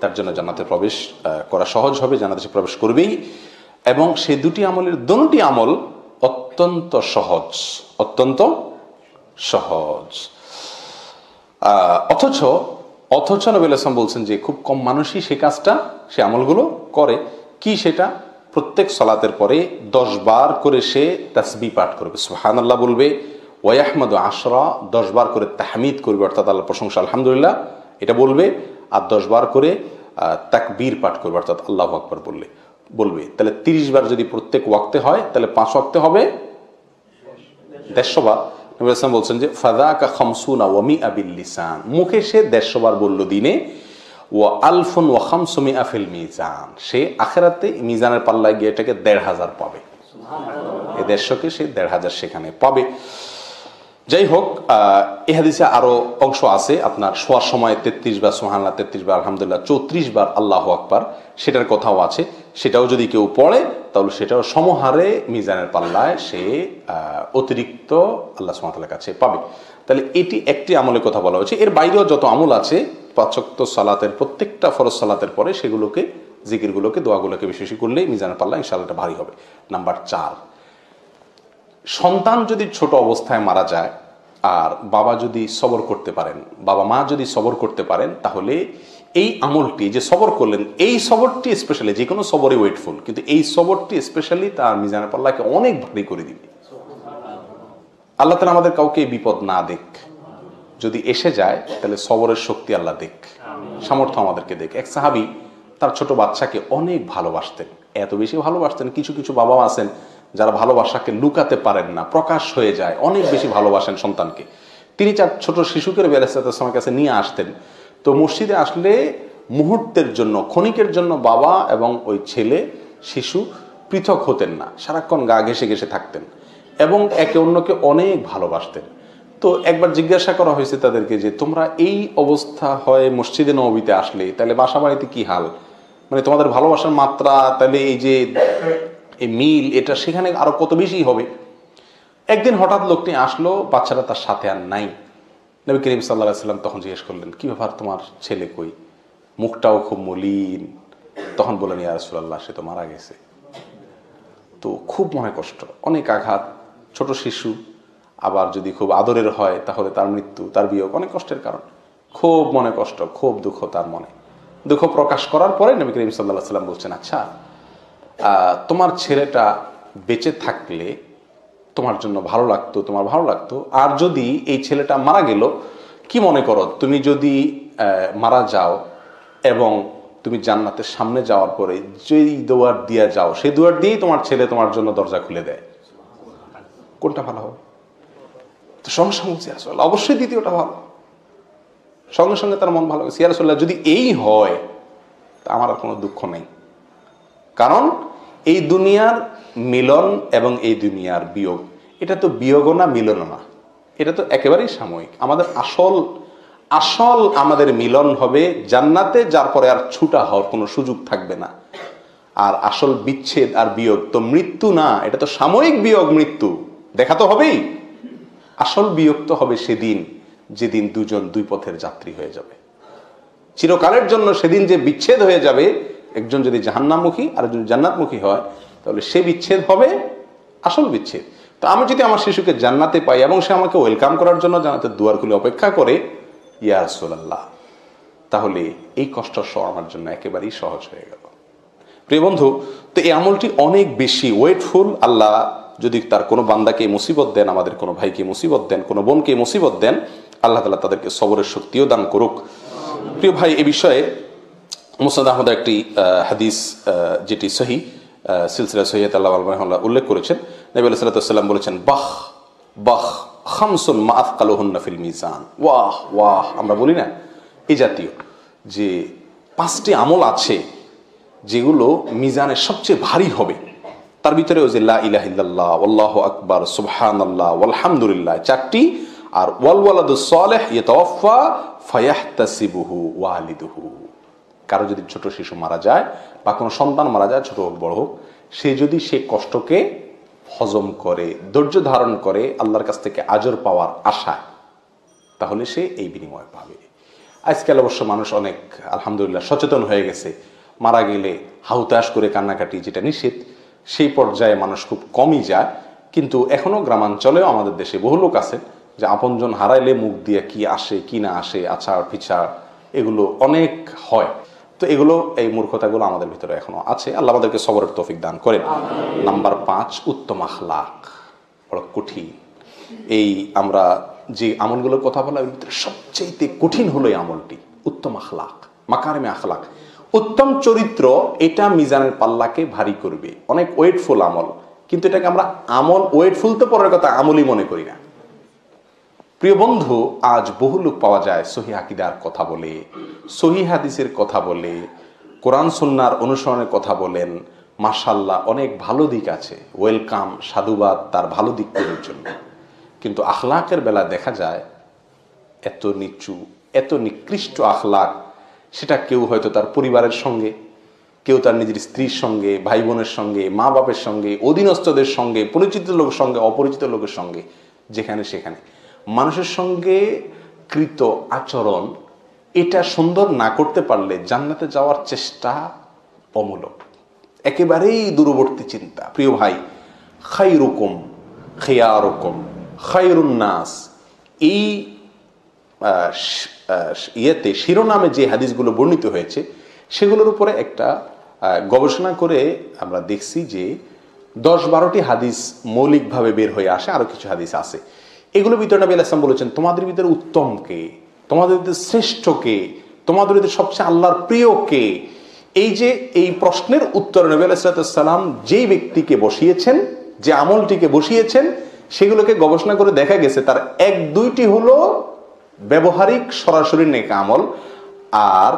তার জন্য জান্নাতে প্রবেশ করা সহজ হবে, জান্নাতে সে প্রবেশ করবেই। এবং সে 2টি আমলের দোনোটি আমল অত্যন্ত সহজ, অত্যন্ত সহজ। অথচ নবী আলাইহিস সালাম বলছেন যে খুব কম মানুষই সে কাজটা, সে আমলগুলো করে। কি সেটা? প্রত্যেক সালাতের পরে 10 বার করে সে তাসবিহ পাঠ করবে, সুবহানাল্লাহ বলবে, ওয়াহমাদু 10 10 বার করে তাহমিদ করবে, অর্থাৎ আল্লাহর প্রশংসা আলহামদুলিল্লাহ এটা বলবে, আর 10 বার করে তাকবীর পাঠ করবে, অর্থাৎ আল্লাহু আকবার বলবে। তাহলে 30 বার যদি প্রত্যেক ওয়াক্তে হয়, তাহলে 5 ওয়াক্তে হবে 150 বার। নবী সাল্লাল্লাহু আলাইহি ওয়াসাল্লাম বলছেন যে ফাযাকা খামসুনা ওয়া মিআ বিল লিসান, মুখে সে 150 বার বলল দিনে, ওয়া আলফুন ওয়া খামসুমিআ ফিল মিজান, সে আখিরাতে মিজানের পাল্লায় গিয়ে এটাকে 1,500 পাবে। সুবহানাল্লাহ, এই 150কে সে 1,500 সেখানে পাবে। যাই হোক, এই হাদিসে আরো অংশ আছে, আপনার শোয়ার সময় 33 বার সুবহানাল্লাহ, 33 বার আলহামদুলিল্লাহ, 34 বার আল্লাহু আকবার, সেটার কথাও আছে। সেটাও যদি কেউ পড়ে তাহলে সেটাও সমহারে মিজানের পাল্লায় সে অতিরিক্ত আল্লাহ সুবহানাহু ওয়া তাআলার কাছে পাবে। তাহলে এটি একটি আমলের কথা বলা হয়েছে। এর বাইরেও যত আমল আছে 5 ওয়াক্ত সালাতের প্রত্যেকটা ফরজ সালাতের পরে সেগুলোকে, জিকিরগুলোকে, দোয়াগুলোকে বেশি বেশি করলেই মিজানের পাল্লা ইনশাআল্লাহ ভারী হবে। নাম্বার 4, সন্তান যদি ছোট অবস্থায় মারা যায় আর বাবা যদি সবর করতে পারেন, বাবা মা যদি সবর করতে পারেন, তাহলে এই আমলটি যে সবর করলেন, এই সবরটি স্পেশালি, যে কোনো সবরই ওয়েটফুল, কিন্তু এই সবরটি স্পেশালি তার মিজানের পাল্লাকে অনেক ভারী করে দিবে। আল্লাহ তাআলা আমাদের কাউকে বিপদ না দেখ, যদি এসে যায় তাহলে সবরের শক্তি আল্লাহ দেখ, সামর্থ্য আমাদেরকে দেখ। এক সাহাবী তার ছোট বাচ্চাকে অনেক ভালোবাসতেন, এত বেশি ভালোবাসতেন, কিছু কিছু বাবা আছেন যারা ভালোবাসাকে লুকাতে পারেন না, প্রকাশ হয়ে যায়, অনেক বেশি ভালোবাসেন সন্তানকে। তিনি 4 ছোট শিশুকে নবী আলাইহিস সালামের কাছে নিয়ে আসতেন। তো মসজিদে আসলে মুহূর্তের জন্য, ক্ষণিকের জন্য বাবা এবং ওই ছেলে শিশু পৃথক হতেন না, সারাক্ষণ গা ঘেঁষে ঘেঁষে থাকতেন এবং একে অন্যকে অনেক ভালোবাসতেন। তো একবার জিজ্ঞাসা করা হয়েছে তাদেরকে যে তোমরা এই অবস্থা হয় মসজিদে নববীতে আসলে, তাহলে বাসা বাড়িতে কি হাল, মানে তোমাদের ভালোবাসার মাত্রা তাহলে এই যে এই মিল এটা সেখানে আরো কত বেশি হবে। একদিন হঠাৎ লোকটি আসলো, বাচ্চারা তার সাথে আর নাই। নবী করিম সাল্লাল্লাহু আলাইহি ওয়াসাল্লাম তখন জিজ্ঞেস করলেন, কি ব্যাপার, তোমার ছেলে কই, মুখটাও খুব মলিন। তখন বললেন, ইয়া রাসূলুল্লাহ, সে তো মারা গেছে। তো খুব মনে কষ্ট, অনেক আঘাত, ছোট শিশু, আবার যদি খুব আদরের হয় তাহলে তার মৃত্যু, তার বিয়োগ অনেক কষ্টের কারণ। খুব মনে কষ্ট, খুব দুঃখ তার মনে। দুঃখ প্রকাশ করার পরে নবী করিম সাল্লাল্লাহু আলাইহি ওয়াসাল্লাম বলছেন, আচ্ছা তোমার ছেলেটা বেঁচে থাকলে তোমার জন্য ভালো লাগতো, তোমার ভালো লাগতো, আর যদি এই ছেলেটা মারা গেল, কি মনে করো, তুমি যদি মারা যাও এবং তুমি জান্নাতের সামনে যাওয়ার পরে যেই দুয়ার দিয়ে যাও, সেই দুয়ার দিয়েই তোমার ছেলে তোমার জন্য দরজা খুলে দেয়, কোনটা ভালো হবে? তো সঙ্গে সঙ্গে বলছি, আসলে অবশ্যই দ্বিতীয়টা ভালো। সঙ্গে সঙ্গে তার মন ভালো গেছে, ইয়া রাসূলুল্লাহ, যদি এই হয় তা আমার আর কোনো দুঃখ নেই, কারণ এই দুনিয়ার মিলন এবং এই দুনিয়ার বিয়োগ, এটা তো বিয়োগও না, মিলনও না, এটা তো একেবারেই সাময়িক। আমাদের আসল আমাদের মিলন হবে জান্নাতে, যার পরে আর ছুটা হওয়ার কোনো সুযোগ থাকবে না। আর আসল বিচ্ছেদ আর বিয়োগ তো মৃত্যু না, এটা তো সাময়িক বিয়োগ, মৃত্যু দেখা তো হবেই। আসল বিয়োগ তো হবে সেদিন, যেদিন দুজন দুই পথের যাত্রী হয়ে যাবে চিরকালের জন্য। সেদিন যে বিচ্ছেদ হয়ে যাবে, একজন যদি জাহান্নামমুখী আর একজন জান্নাতমুখী হয়, তাহলে সে বিচ্ছেদ হবে আসল বিচ্ছেদ। তো আমি যদি আমার শিশুকে জান্নাতে পাই এবং সে আমাকে ওয়েলকাম করার জন্য জান্নাতের দুয়ার খুলে অপেক্ষা করে, ইয়া রাসূলুল্লাহ, তাহলে এই কষ্ট সহ আমার জন্য একেবারেই সহজ হয়ে গেল। প্রিয় বন্ধু, তো এই আমলটি অনেক বেশি ওয়েটফুল। আল্লাহ যদি তার কোনো বান্দাকে মুসিবত দেন, আমাদের কোনো ভাইকে মুসিবত দেন, কোনো বোনকে মুসিবত দেন, আল্লাহ তাআলা তাদেরকে সবরের শক্তিও দান করুক। প্রিয় ভাই, এই বিষয়ে মুসনাদ আহমদের একটি হাদিস, যেটি সহিহ সিলসিলা সহিহাত আল্লাহ রাহিমাহুল্লাহ উল্লেখ করেছেন, নবী আলাইহিস সাল্লাতু ওয়াস সালাম বলেছেন, বাহ বাহ খামসুন মা আথকালুহুন্না ফিল মিজান। ওয়াহ ওয়াহ, আমরা বলি না এই জাতীয় যে 5টি আমল আছে যেগুলো মিজানের সবচেয়ে ভারী হবে। তার ভিতরে ওই যে লা ইলাহা ইল্লাল্লাহ, আল্লাহু আকবার, সুবহানাল্লাহ, আলহামদুলিল্লাহ 4টি, আর ওয়াল ওয়ালাদুস সালিহ ইয়াতাওয়াফা ফায়াহতাসিবুহু ওয়ালিদুহু। কারো যদি ছোট শিশু মারা যায় বা কোনো সন্তান মারা যায়, ছোট হোক বড় হোক, সে যদি সে কষ্টকে হজম করে, ধৈর্য ধারণ করে, আল্লাহর কাছ থেকে আজর পাওয়ার আশায়, তাহলে সে এই বিনিময় পাবে। আজকাল অবশ্য মানুষ অনেক আলহামদুলিল্লাহ সচেতন হয়ে গেছে। মারা গেলে হাহুতাশ করে কান্নাকাটি, যেটা নিষেধ, সেই পর্যায়ে মানুষ খুব কমই যায়। কিন্তু এখনো গ্রামাঞ্চলেও আমাদের দেশে বহু লোক আছেন যে আপনজন হারাইলে মুখ দিয়ে কি আসে কি না আসে, আছাড় পিছাড়, এগুলো অনেক হয়। তো এগুলো, এই মূর্খতাগুলো আমাদের ভিতরে এখনো আছে। আল্লাহ আমাদেরকে সবরের তৌফিক দান করেন। নাম্বার 5, উত্তম আখলাক। বড় কঠিন। এই আমরা যে আমলগুলোর কথা বলা, এর ভিতরে সবচেয়ে কঠিন হলো এই আমলটি, উত্তম আখলাক, মাকারিমে আখলাক, উত্তম চরিত্র। এটা মিজানের পাল্লাকে ভারী করবে। অনেক ওয়েটফুল আমল, কিন্তু এটাকে আমরা আমল, ওয়েটফুল তো পরের কথা, আমলই মনে করি না। প্রিয় বন্ধু, আজ বহু লোক পাওয়া যায় সহিহ আকীদার কথা বলে, সহিহ হাদিসের কথা বলে, কোরআন সুন্নাহর অনুসরণের কথা বলেন। মাশাআল্লাহ, অনেক ভালো দিক আছে, ওয়েলকাম, সাধুবাদ তার ভালো দিকগুলোর জন্য। কিন্তু আখলাকের বেলা দেখা যায় এত নিচু, এত নিকৃষ্ট আখলাক, সেটা কেউ হয়তো তার পরিবারের সঙ্গে, কেউ তার নিজের স্ত্রীর সঙ্গে, ভাই বোনের সঙ্গে, মা বাপের সঙ্গে, অধীনস্থদের সঙ্গে, পরিচিত লোকের সঙ্গে, অপরিচিত লোকের সঙ্গে, যেখানে সেখানে মানুষের সঙ্গে কৃত আচরণ, এটা সুন্দর না করতে পারলে জান্নাতে যাওয়ার চেষ্টা অমূলক, একেবারেই দূরবর্তী চিন্তা। প্রিয় ভাই, খায়রুকুম খিয়ারুকুম খায়রুন নাস, এই ইয়েতে শিরোনামে যে হাদিসগুলো বর্ণিত হয়েছে, সেগুলোর উপরে একটা গবেষণা করে আমরা দেখছি যে 10-12টি হাদিস মৌলিকভাবে বের হয়ে আসে, আরো কিছু হাদিস আছে। এগুলোর ভিতরে নবী আলাইহিস সালাম বলেছেন, তোমাদের ভিতরে উত্তম কে, তোমাদের ভিতরে শ্রেষ্ঠ কে, তোমাদের ভিতরে সবচেয়ে আল্লাহর প্রিয় কে। এই যে এই প্রশ্নের উত্তরে নবী আলাইহিস সালাম যেই ব্যক্তিকে বসিয়েছেন, যে আমলটিকে বসিয়েছেন, সেগুলোকে গবেষণা করে দেখা গেছে তার 1-2টি হলো ব্যবহারিক সরাসরি নেক আমল, আর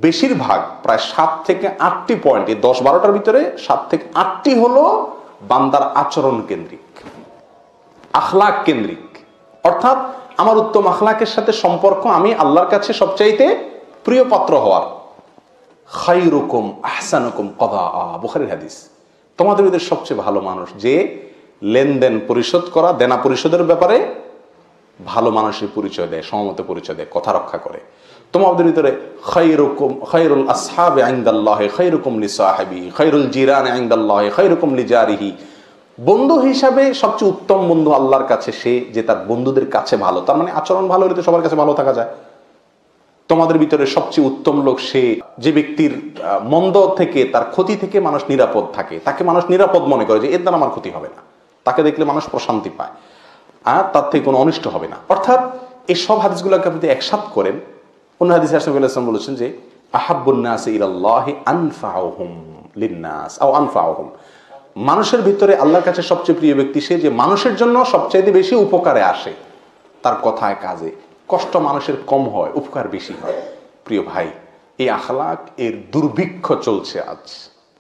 বেশিরভাগ প্রায় 7 থেকে 8টি পয়েন্ট, এই 10-12টার ভিতরে 7 থেকে 8টি হলো বান্দার আচরণ কেন্দ্রিক, আখলাক কেন্দ্রিক। অর্থাৎ আমার উত্তম আখলাকের সাথে সম্পর্ক আমি আল্লাহর কাছে সবচাইতে প্রিয় পাত্র হওয়ার। খায়রুকুম আহসানুকুম কদাআ, বুখারীর হাদিস। তোমাদের ভিতরে সবচেয়ে ভালো মানুষ যে লেনদেন পরিশোধ করা, দেনা পরিশোধের ব্যাপারে ভালো মানুষের পরিচয় দেয়, সমমত পরিচয় দেয়, কথা রক্ষা করে। তোমাদের ভিতরে খায়রুল আসহাবি ইনদাল্লাহি খায়রুকুম লিসাহিবি খায়রুল জিরানি ইনদাল্লাহি খায়রুকুম লিজারিহি। বন্ধু হিসাবে সবচেয়ে উত্তম বন্ধু আল্লাহর কাছে সে যে তার বন্ধুদের কাছে ভালো। তার মানে আচরণ ভালো হলে তো সবার কাছে ভালো থাকা যায়। তোমাদের ভিতরে সবচেয়ে উত্তম লোক সে যে ব্যক্তির মন্দ থেকে, তার ক্ষতি থেকে মানুষ নিরাপদ থাকে, তাকে মানুষ নিরাপদ মনে করে যে এর দ্বারা আমার ক্ষতি হবে না, তাকে দেখলে মানুষ প্রশান্তি পায় আর তার থেকে কোনো অনিষ্ট হবে না। অর্থাৎ এই সব হাদিসগুলোকে আপনি একসাথ করেন। অন্য হাদিসে রাসূলুল্লাহ সাল্লাল্লাহু আলাইহি ওয়াসাল্লাম বলেছেন যে আহাব্বুন নাসি ইলাল্লাহি আনফাউহুম লিন-নাস আও আনফাউহুম, মানুষের ভিতরে আল্লাহর কাছে সবচেয়ে প্রিয় ব্যক্তি সে যে মানুষের জন্য সবচাইতে বেশি উপকারে আসে, তার কথায় কাজে কষ্ট মানুষের কম হয়, উপকার বেশি হয়। প্রিয় ভাই, এই আখলাক এর দুর্ভিক্ষ চলছে, আজ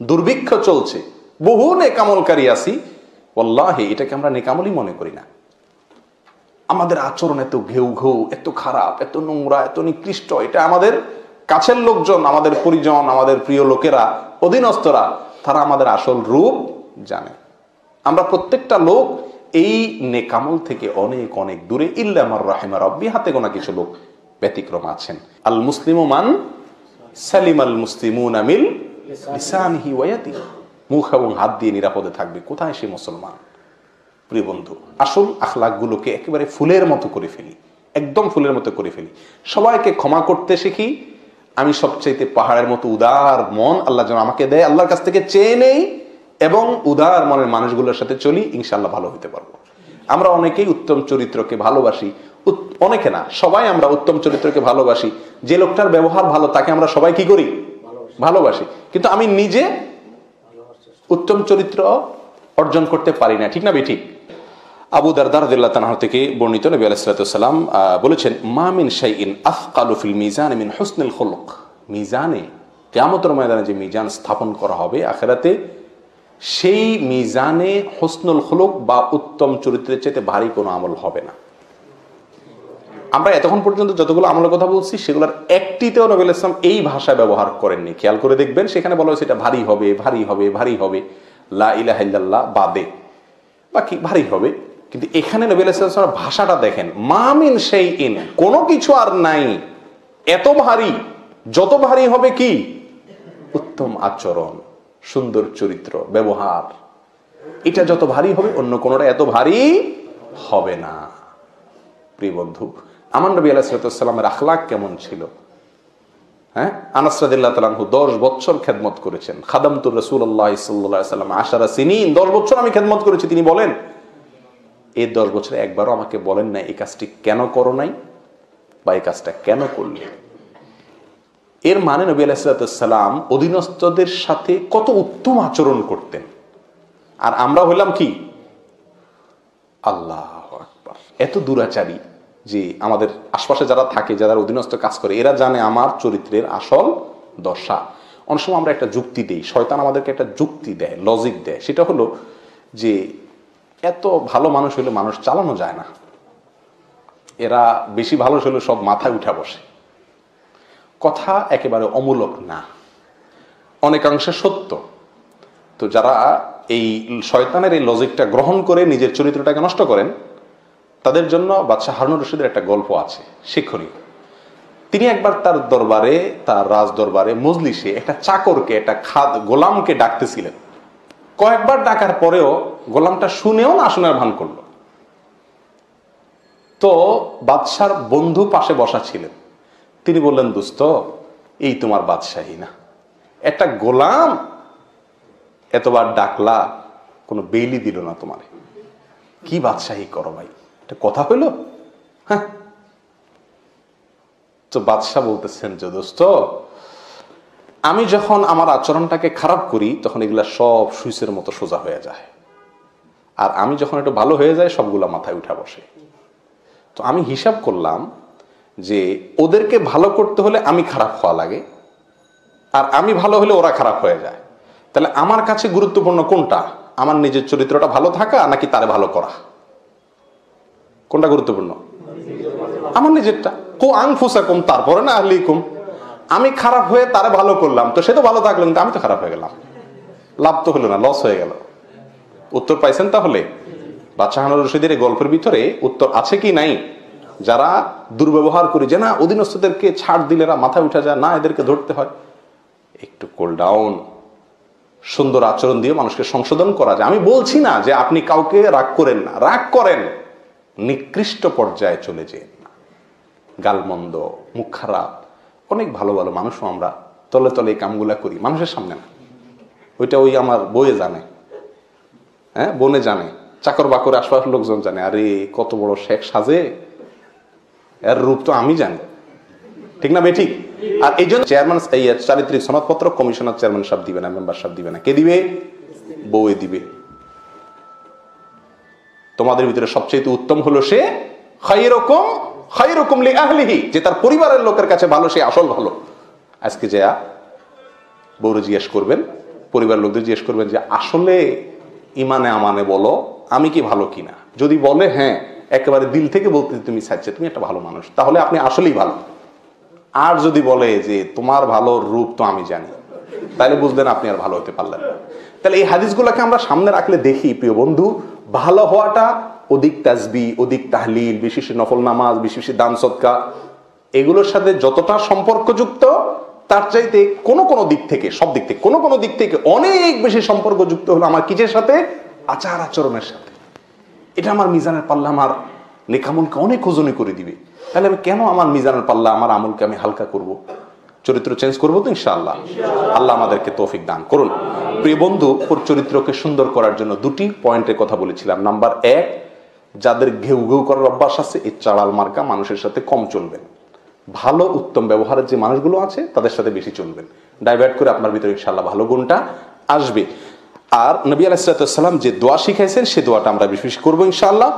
দুর্ভিক্ষ চলছে। বহু নেকামলকারী আছি, ওয়াল্লাহি এটাকে আমরা নেকামলই মনে করি না। আমাদের আচরণ এত ঘেউ ঘেউ, এত খারাপ, এত নোংরা, এত নিকৃষ্ট, এটা আমাদের কাছের লোকজন, আমাদের পরিজন, আমাদের প্রিয় লোকেরা, অধীনস্থরা, তারা আমাদের আসল রূপ জানে। আমরা প্রত্যেকটা লোক এই নেকামল থেকে অনেক অনেক দূরে। ইল্লা মার রাহিমা রাব্বি, হাতে গোনা কিছু লোক ব্যতিক্রম আছেন। আল মুসলিমু মান সালিমাল মুসলিমুনা মিন লিসানিহি ওয়া ইয়াদিহি, মুখ এবং হাত দিয়ে নিরাপদে থাকবে। কোথায় সে মুসলমান? প্রিয় বন্ধু, আসল আখলাকগুলোকে একেবারে ফুলের মতো করে ফেলি, একদম ফুলের মতো করে ফেলি। সবাইকে ক্ষমা করতে শিখি। আমি সবচাইতে পাহাড়ের মতো উদার মন আল্লাহ যেন আমাকে দেয়, আল্লাহর কাছ থেকে চেয়ে নেই এবং উদার মনের মানুষগুলোর সাথে চলি, ইনশাআল্লাহ ভালো হতে পারবো। আমরা অনেকেই উত্তম চরিত্রকে ভালোবাসি, অনেকে না, সবাই আমরা উত্তম চরিত্রকে ভালোবাসি। যে লোকটার ব্যবহার ভালো তাকে আমরা সবাই কি করি? ভালোবাসি। কিন্তু আমি নিজে উত্তম চরিত্র অর্জন করতে পারি না, ঠিক না বেঠিক? আবু দারদা রাদিয়াল্লাহু তাআলা থেকে বর্ণিত, নবী আলাইহিস সালাতু ওয়াস সালাম বলেছেন, মা মিন শাইইন আথকালু ফিল মিজান মিন হুসনিল খুলুক। মিজানে, কিয়ামতের ময়দানে যে মিজান স্থাপন করা হবে আখিরাতে, সেই মিজানে হুসনুল খুলুক বা উত্তম চরিত্রের চাইতে ভারী কোনো আমল হবে না। আমরা এতক্ষণ পর্যন্ত যতগুলো আমলের কথা বলছি সেগুলোর একটিতেও নবী আলাইহিস সালাম এই ভাষা ব্যবহার করেননি। খেয়াল করে দেখবেন, সেখানে বলা হয়েছে এটা ভারী হবে, ভারী হবে, ভারী হবে, লা ইলাহা ইল্লাল্লাহ বাদে বাকি ভারী হবে। কিন্তু এখানে নবী আলাইহিস সালাম ভাষাটা দেখেন, মা মিন শাইইন, কোনো কিছু আর নাই এত ভারী, যত ভারী হবে কি? উত্তম আচরণ, সুন্দর চরিত্র, ব্যবহার। এটা যত ভারী হবে অন্য কোনোটা এত ভারী হবে না। প্রিয় বন্ধু, আমার নবী আলাইহিস সালামের আখলাক কেমন ছিল? হ্যাঁ, আনাস রাদিয়াল্লাহু তাআলা আনহু 10 বছর খেদমত করেছেন। খাদামতু রাসূলুল্লাহ সাল্লাল্লাহু আলাইহি ওয়াসাল্লাম 10 সিনিন, 10 বছর আমি খেদমত করেছি। তিনি বলেন, এই 10 বছরে একবারও আমাকে বলেন না এই কাজটি কেন করো নাই বা এই কাজটা কেন করলে। এর মানে নবী আলাইহিস সালাম অধীনস্থদের সাথে কত উত্তম আচরণ করতেন। আর আমরা হইলাম কি? আল্লাহু আকবার, এত দুরাচারী যে আমাদের আশপাশে যারা থাকে, যারা অধীনস্থ কাজ করে, এরা জানে আমার চরিত্রের আসল দশা। অনেক সময় আমরা একটা যুক্তি দিই, শয়তান আমাদেরকে একটা যুক্তি দেয়, লজিক দেয়। সেটা হলো যে এত ভালো মানুষ হলে মানুষ চালানো যায় না, এরা বেশি ভালো হলে সব মাথায় উঠা বসে। কথা একেবারে অমূলক না, অনেকাংশে সত্য। তো যারা এই শয়তানের এই লজিকটা গ্রহণ করে নিজের চরিত্রটাকে নষ্ট করেন, তাদের জন্য বাদশাহ হারুন রশিদের একটা গল্প আছে শিক্ষণীয়। তিনি একবার তার দরবারে, তার রাজ দরবারে মজলিসে একটা চাকরকে, একটা গোলামকে ডাকতেছিলেন। কয়েকবার ডাকার পরেও গোলামটা শুনেও না শোনার ভান করলো। তো বাদশার বন্ধু পাশে বসা ছিলেন, তিনি বললেন, দোস্ত, এই তোমার বাদশাহী না, একটা গোলাম এতবার ডাকলা, কোনো বেইলি দিল না তোমারে, কি বাদশাহী করো ভাই, এটা কথা হইল? হ্যাঁ। তো বাদশাহ বলতেছেন যে, দোস্ত, আমি যখন আমার আচরণটাকে খারাপ করি তখন এগুলা সব সুইচের মতো সোজা হয়ে যায়, আর আমি যখন একটু ভালো হয়ে যায় সবগুলা মাথায় উঠা বসে। তো আমি হিসাব করলাম যে ওদেরকে ভালো করতে হলে আমি খারাপ হওয়া লাগে, আর আমি ভালো হলে ওরা খারাপ হয়ে যায়। তাহলে আমার কাছে গুরুত্বপূর্ণ কোনটা? আমার নিজের চরিত্রটা ভালো থাকা নাকি তারে ভালো করা? কোনটা গুরুত্বপূর্ণ? আমার নিজেরটা। কো আনফুসাকুম, তারপরে না আহলিকুম। আমি খারাপ হয়ে তারে ভালো করলাম, তো সে তো ভালো থাকলো, কিন্তু আমি তো খারাপ হয়ে গেলাম, লাভ তো হলো না, লস হয়ে গেল। উত্তর পাইছেন? তাহলে বাদশাহ হারুন রশিদের এই গল্পের ভিতরে উত্তর আছে কি নাই? যারা দুর্ব্যবহার করি যে না অধীনস্থদেরকে ছাড় দিলে এরা মাথা উঠা যায়, না এদেরকে ধরতে হয়, একটু কুল ডাউন, সুন্দর আচরণ দিয়ে মানুষকে সংশোধন করা যায়। আমি বলছি না যে আপনি কাউকে রাগ করেন না, রাগ করেন, নিকৃষ্ট পর্যায়ে চলে যেন না। গালমন্দ, মুখ খারাপ, অনেক ভালো ভালো মানুষও আমরা তলে তলে এই কামগুলা করি, মানুষের সামনে না। ওইটা ওই আমার বইয়ে জানে, হ্যাঁ বোনে জানে, চাকর বাকর আশপাশের লোকজন জানে, আরে কত বড় শেখ সাজে, এর রূপ তো আমি জানি, ঠিক না বেঠিক? আর এই জন্য চেয়ারম্যান চারিত্রিক সনদপত্র কমিশনার চেয়ারম্যান সাহেব দিবে না, মেম্বার সাহেব দিবে না, কে দিবে? বউয়ে দিবে। তোমাদের ভিতরে সবচেয়ে উত্তম হলো সে খায়রুকুম খায়রুকুম লিআহলিহি, যে তার পরিবারের লোকের কাছে ভালো, সে আসল ভালো। আজকে যা বউরে জিজ্ঞেস করবেন, পরিবার লোকদের জিজ্ঞেস করবেন যে আসলে ইমানে আমানে বলো আমি কি ভালো কিনা। যদি বলে হ্যাঁ, একেবারে দিল থেকে বলতে তুমি চাইছে তুমি একটা ভালো মানুষ, তাহলে আপনি আসলেই ভালো। আর যদি বলে যে তোমার ভালো রূপ তো আমি জানি, তাহলে বুঝলেন আপনি আর ভালো হতে পারলেন না। তাহলে এই হাদিসগুলোকে আমরা সামনে রাখলে দেখি, প্রিয় বন্ধু, ভালো হওয়াটা অধিক তাসবিহ, অধিক তাহলিল, বিশেষ নফল নামাজ, বিশেষ দান সদকা, এগুলোর সাথে যতটা সম্পর্কযুক্ত, তার চাইতে কোনো দিক থেকে, সব দিক থেকে কোনো দিক থেকে অনেক বেশি সম্পর্কযুক্ত হলো আমার কিসের সাথে? আচার আচরণের সাথে। এটা আমার মিজানের পাল্লা আমার নেকামলকে অনেক ওজনই করে দিবে। তাহলে আমি কেন আমার মিজানের পাল্লা, আমার আমলকে আমি হালকা করব? চরিত্র চেঞ্জ করবো তো ইনশাআল্লাহ। আল্লাহ আমাদেরকে তৌফিক দান করুন। প্রিয় বন্ধু, ওর চরিত্রকে সুন্দর করার জন্য দুটি পয়েন্টের কথা বলেছিলাম। নাম্বার 1, যাদের ঘেউ ঘেউ করার অভ্যাস আছে, এই চাড়াল মার্কা মানুষের সাথে কম চলবেন। ভালো উত্তম ব্যবহারের যে মানুষগুলো আছে তাদের সাথে বেশি চলবেন। ডাইভার্ট করে আপনার ভিতরে ইনশাআল্লাহ ভালো গুণটা আসবে। আর নবী আলাইহিস সালাম যে দোয়া শিখাইছেন, সে দোয়াটা আমরা বেশি করবো ইনশাআল্লাহ।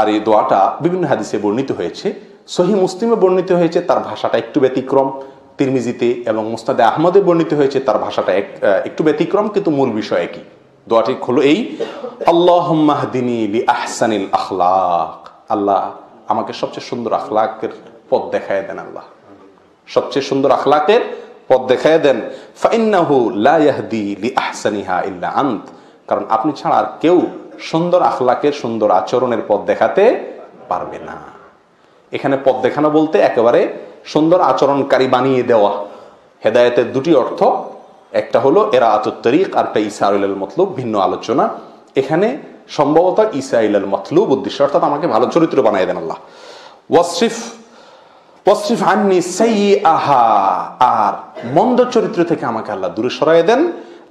আর এই দোয়াটা বিভিন্ন হাদিসে বর্ণিত হয়েছে, সহিহ মুসলিমে বর্ণিত হয়েছে, তার ভাষাটা একটু ব্যতিক্রম। তিরমিজিতে এবং মুসনাদে আহমদে বর্ণিত হয়েছে, তার ভাষাটা একটু ব্যতিক্রম, কিন্তু মূল বিষয় একই। দোয়াটি হলো এই, আল্লাহুম্মা হদিনি লিআহসানিল আখলাক। আল্লাহ আমাকে সবচেয়ে সুন্দর আখলাকের পথ দেখায় দেন, আল্লাহ সবচেয়ে সুন্দর আখলাকের পথ দেখায় দেন। ফাইন্নাহু লা ইয়াহদি লিআহসানিহা ইল্লা আন্ত, কারণ আপনি ছাড়া আর কেউ সুন্দর আখলাকের, সুন্দর আচরণের পথ দেখাতে পারবে না। এখানে পথ দেখানো বলতে একেবারে সুন্দর আচরণকারী বানিয়ে দেওয়া। হেদায়েতের দুটি অর্থ, একটা হলো ইরাআতুত তরিক, আর একটা ইসা ইলাল মাতলুব, ভিন্ন আলোচনা। এখানে সম্ভবত ইসা ইলাল মাতলুব উদ্দেশ্য, অর্থাৎ আমাকে ভালো চরিত্র বানিয়ে দেন আল্লাহ। ওয়াসরিফ আন্নি সাইয়্যাহা, আর মন্দ চরিত্র থেকে আমাকে আল্লাহ দূরে সরায় দেন।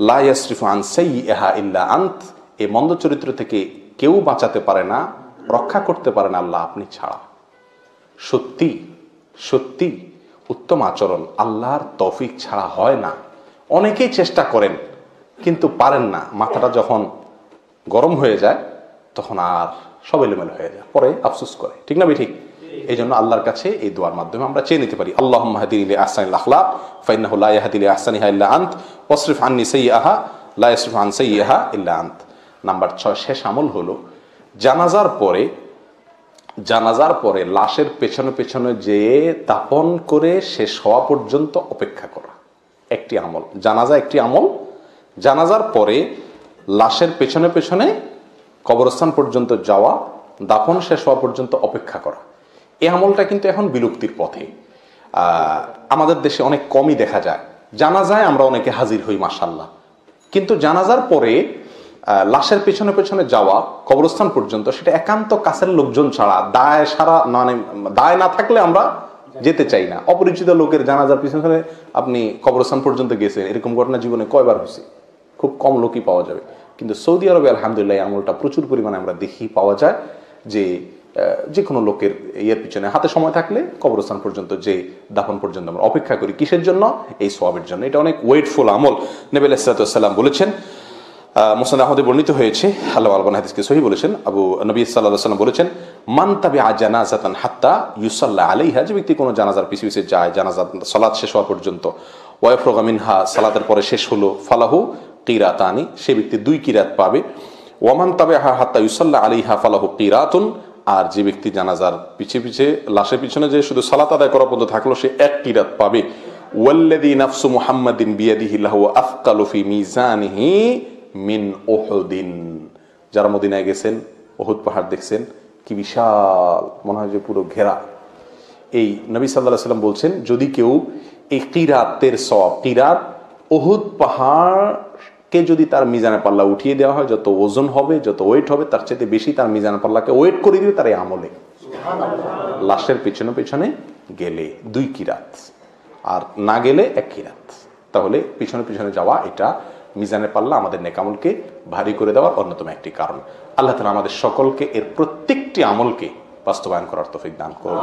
লা ইয়াসরিফু আন সাইয়্যাহা ইল্লা আন্ত, এই মন্দ চরিত্র থেকে কেউ বাঁচাতে পারে না, রক্ষা করতে পারে না আল্লাহ আপনি ছাড়া। সত্যি সত্যি উত্তম আচরণ আল্লাহর তৌফিক ছাড়া হয় না। অনেকেই চেষ্টা করেন কিন্তু পারেন না। মাথাটা যখন গরম হয়ে যায় তখন আর সব এলোমেলো হয়ে যায়, পরে আফসোস করে, ঠিক না ঠিক? এই জন্য আল্লাহর কাছে এই দোয়ার মাধ্যমে আমরা চেয়ে নিতে পারি, আল্লাহুম্মা হদিনি লিআহসানিল আখলাক ফাইন্নাহু লা ইয়াহদি লিআহসানিহা ইল্লা আন্ত ওয়াসরিফ আন্নি সাইয়্যাহা লা ইয়াসরিফু আন সাইয়্যাহা ইল্লা আন্ত। নাম্বার 6, শেষ আমল হলো জানাজার পরে লাশের পেছনে পেছনে যে দাফন করে শেষ হওয়া পর্যন্ত অপেক্ষা করা। একটি আমল, জানাজা একটি আমল। জানাজার পরে লাশের পেছনে পেছনে কবরস্থান পর্যন্ত যাওয়া, দাফন শেষ হওয়া পর্যন্ত অপেক্ষা করা। এই আমলটা কিন্তু এখন বিলুপ্তির পথে। আমাদের দেশে অনেক কমই দেখা যায়। জানাজায় আমরা অনেকে হাজির হই মাশাআল্লাহ, কিন্তু জানাজার পরে লাশের পেছনে পেছনে যাওয়া কবরস্থান পর্যন্ত, সেটা একান্ত কাছের লোকজন ছাড়া, দায় না থাকলে আমরা যেতে চাই না। অপরিচিত লোকের জানাজার পিছনে আপনি কবরস্থান পর্যন্ত গেছেন, এরকম ঘটনা জীবনে কয়বার হয়েছে? খুব কম লোকই পাওয়া যাবে। কিন্তু সৌদি আরবে আলহামদুলিল্লাহ আমলটা প্রচুর পরিমাণে আমরা দেখি, পাওয়া যায় যে কোনো লোকের ইয়ের পিছনে হাতে সময় থাকলে কবরস্থান পর্যন্ত যে দাফন পর্যন্ত আমরা অপেক্ষা করি। কিসের জন্য? এই সওয়াবের জন্য। এটা অনেক ওয়েটফুল আমল। নবী আলাইহিস সালাম বলেছেন, মুসনাদ আহমদে বর্ণিত হয়েছে, আল্লাহ আলবানী হাদিসকে সহিহ বলেছেন, নবী সাল্লাল্লাহু আলাইহি ওয়াসাল্লাম বলেছেন, মান তাবিআ জানাজাতান হাত্তা ইউসাল্লা আলাইহা, যে ব্যক্তি কোনো জানাজার পিছু পিছু যায় জানাজা সালাত শেষ হওয়া পর্যন্ত, ওয়াফরগা মিনহা, সালাতের পরে শেষ হলো, ফালাহু কিরাতানি, সে ব্যক্তি 2 কিরাত পাবে। ওয়ামান তাবিআহা হাত্তা ইউসাল্লা আলাইহা ফালাহু কিরাতুন, আর যে ব্যক্তি জানাজার পিছে পিছে লাশের পিছনে যে শুধু সালাত আদায় করা পর্যন্ত থাকলো সে 1 কিরাত পাবে। ওয়াল্লাযী নাফসু মুহাম্মাদিন বিয়াদিহি লাহু আফকালু ফি মিজানিহি মিন উহুদিন। যারা মদিনায় গেছেন, উহুদ পাহাড় দেখছেন, কি বিশাল, মনে হয় যে পুরো ঘেরা। এই নবী সাল্লাল্লাহু আলাইহি ওয়াসাল্লাম বলছেন, যদি কেউ এই কিরাতের সওয়াব, কিরাত উহুদ পাহাড়কে যদি তার মিজানের পাল্লা উঠিয়ে দেওয়া হয়, যত ওজন হবে, যত ওয়েট হবে, তার চাইতে বেশি তার মিজানের পাল্লাকে ওয়েট করে দিবে তার এই আমলে। লাশের পেছনে পেছনে গেলে 2 কিরাত, আর না গেলে 1 কিরাত। তাহলে পিছনে পিছনে যাওয়া এটা মিজানের পাল্লা আমাদের নেকামলকে ভারী করে দেওয়ার অন্যতম একটি কারণ। আল্লাহ তাআলা আমাদের সকলকে এর প্রত্যেকটি আমলকে বাস্তবায়ন করার তৌফিক দান করুন।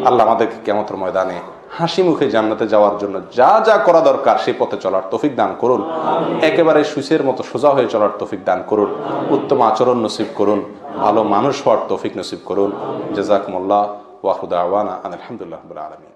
আল্লাহ আমাদেরকে কিয়ামতের ময়দানে হাসি মুখে জান্নাতে যাওয়ার জন্য যা যা করা দরকার সেই পথে চলার তৌফিক দান করুন। একেবারে সুসের মতো সোজা হয়ে চলার তৌফিক দান করুন। উত্তম আচরণ নসিব করুন। ভালো মানুষ হওয়ার তৌফিক নসিব করুন। জাযাকুমুল্লাহ ওয়া আখিরু দাওয়ানা আলহামদুলিল্লাহি রাব্বিল আলামিন।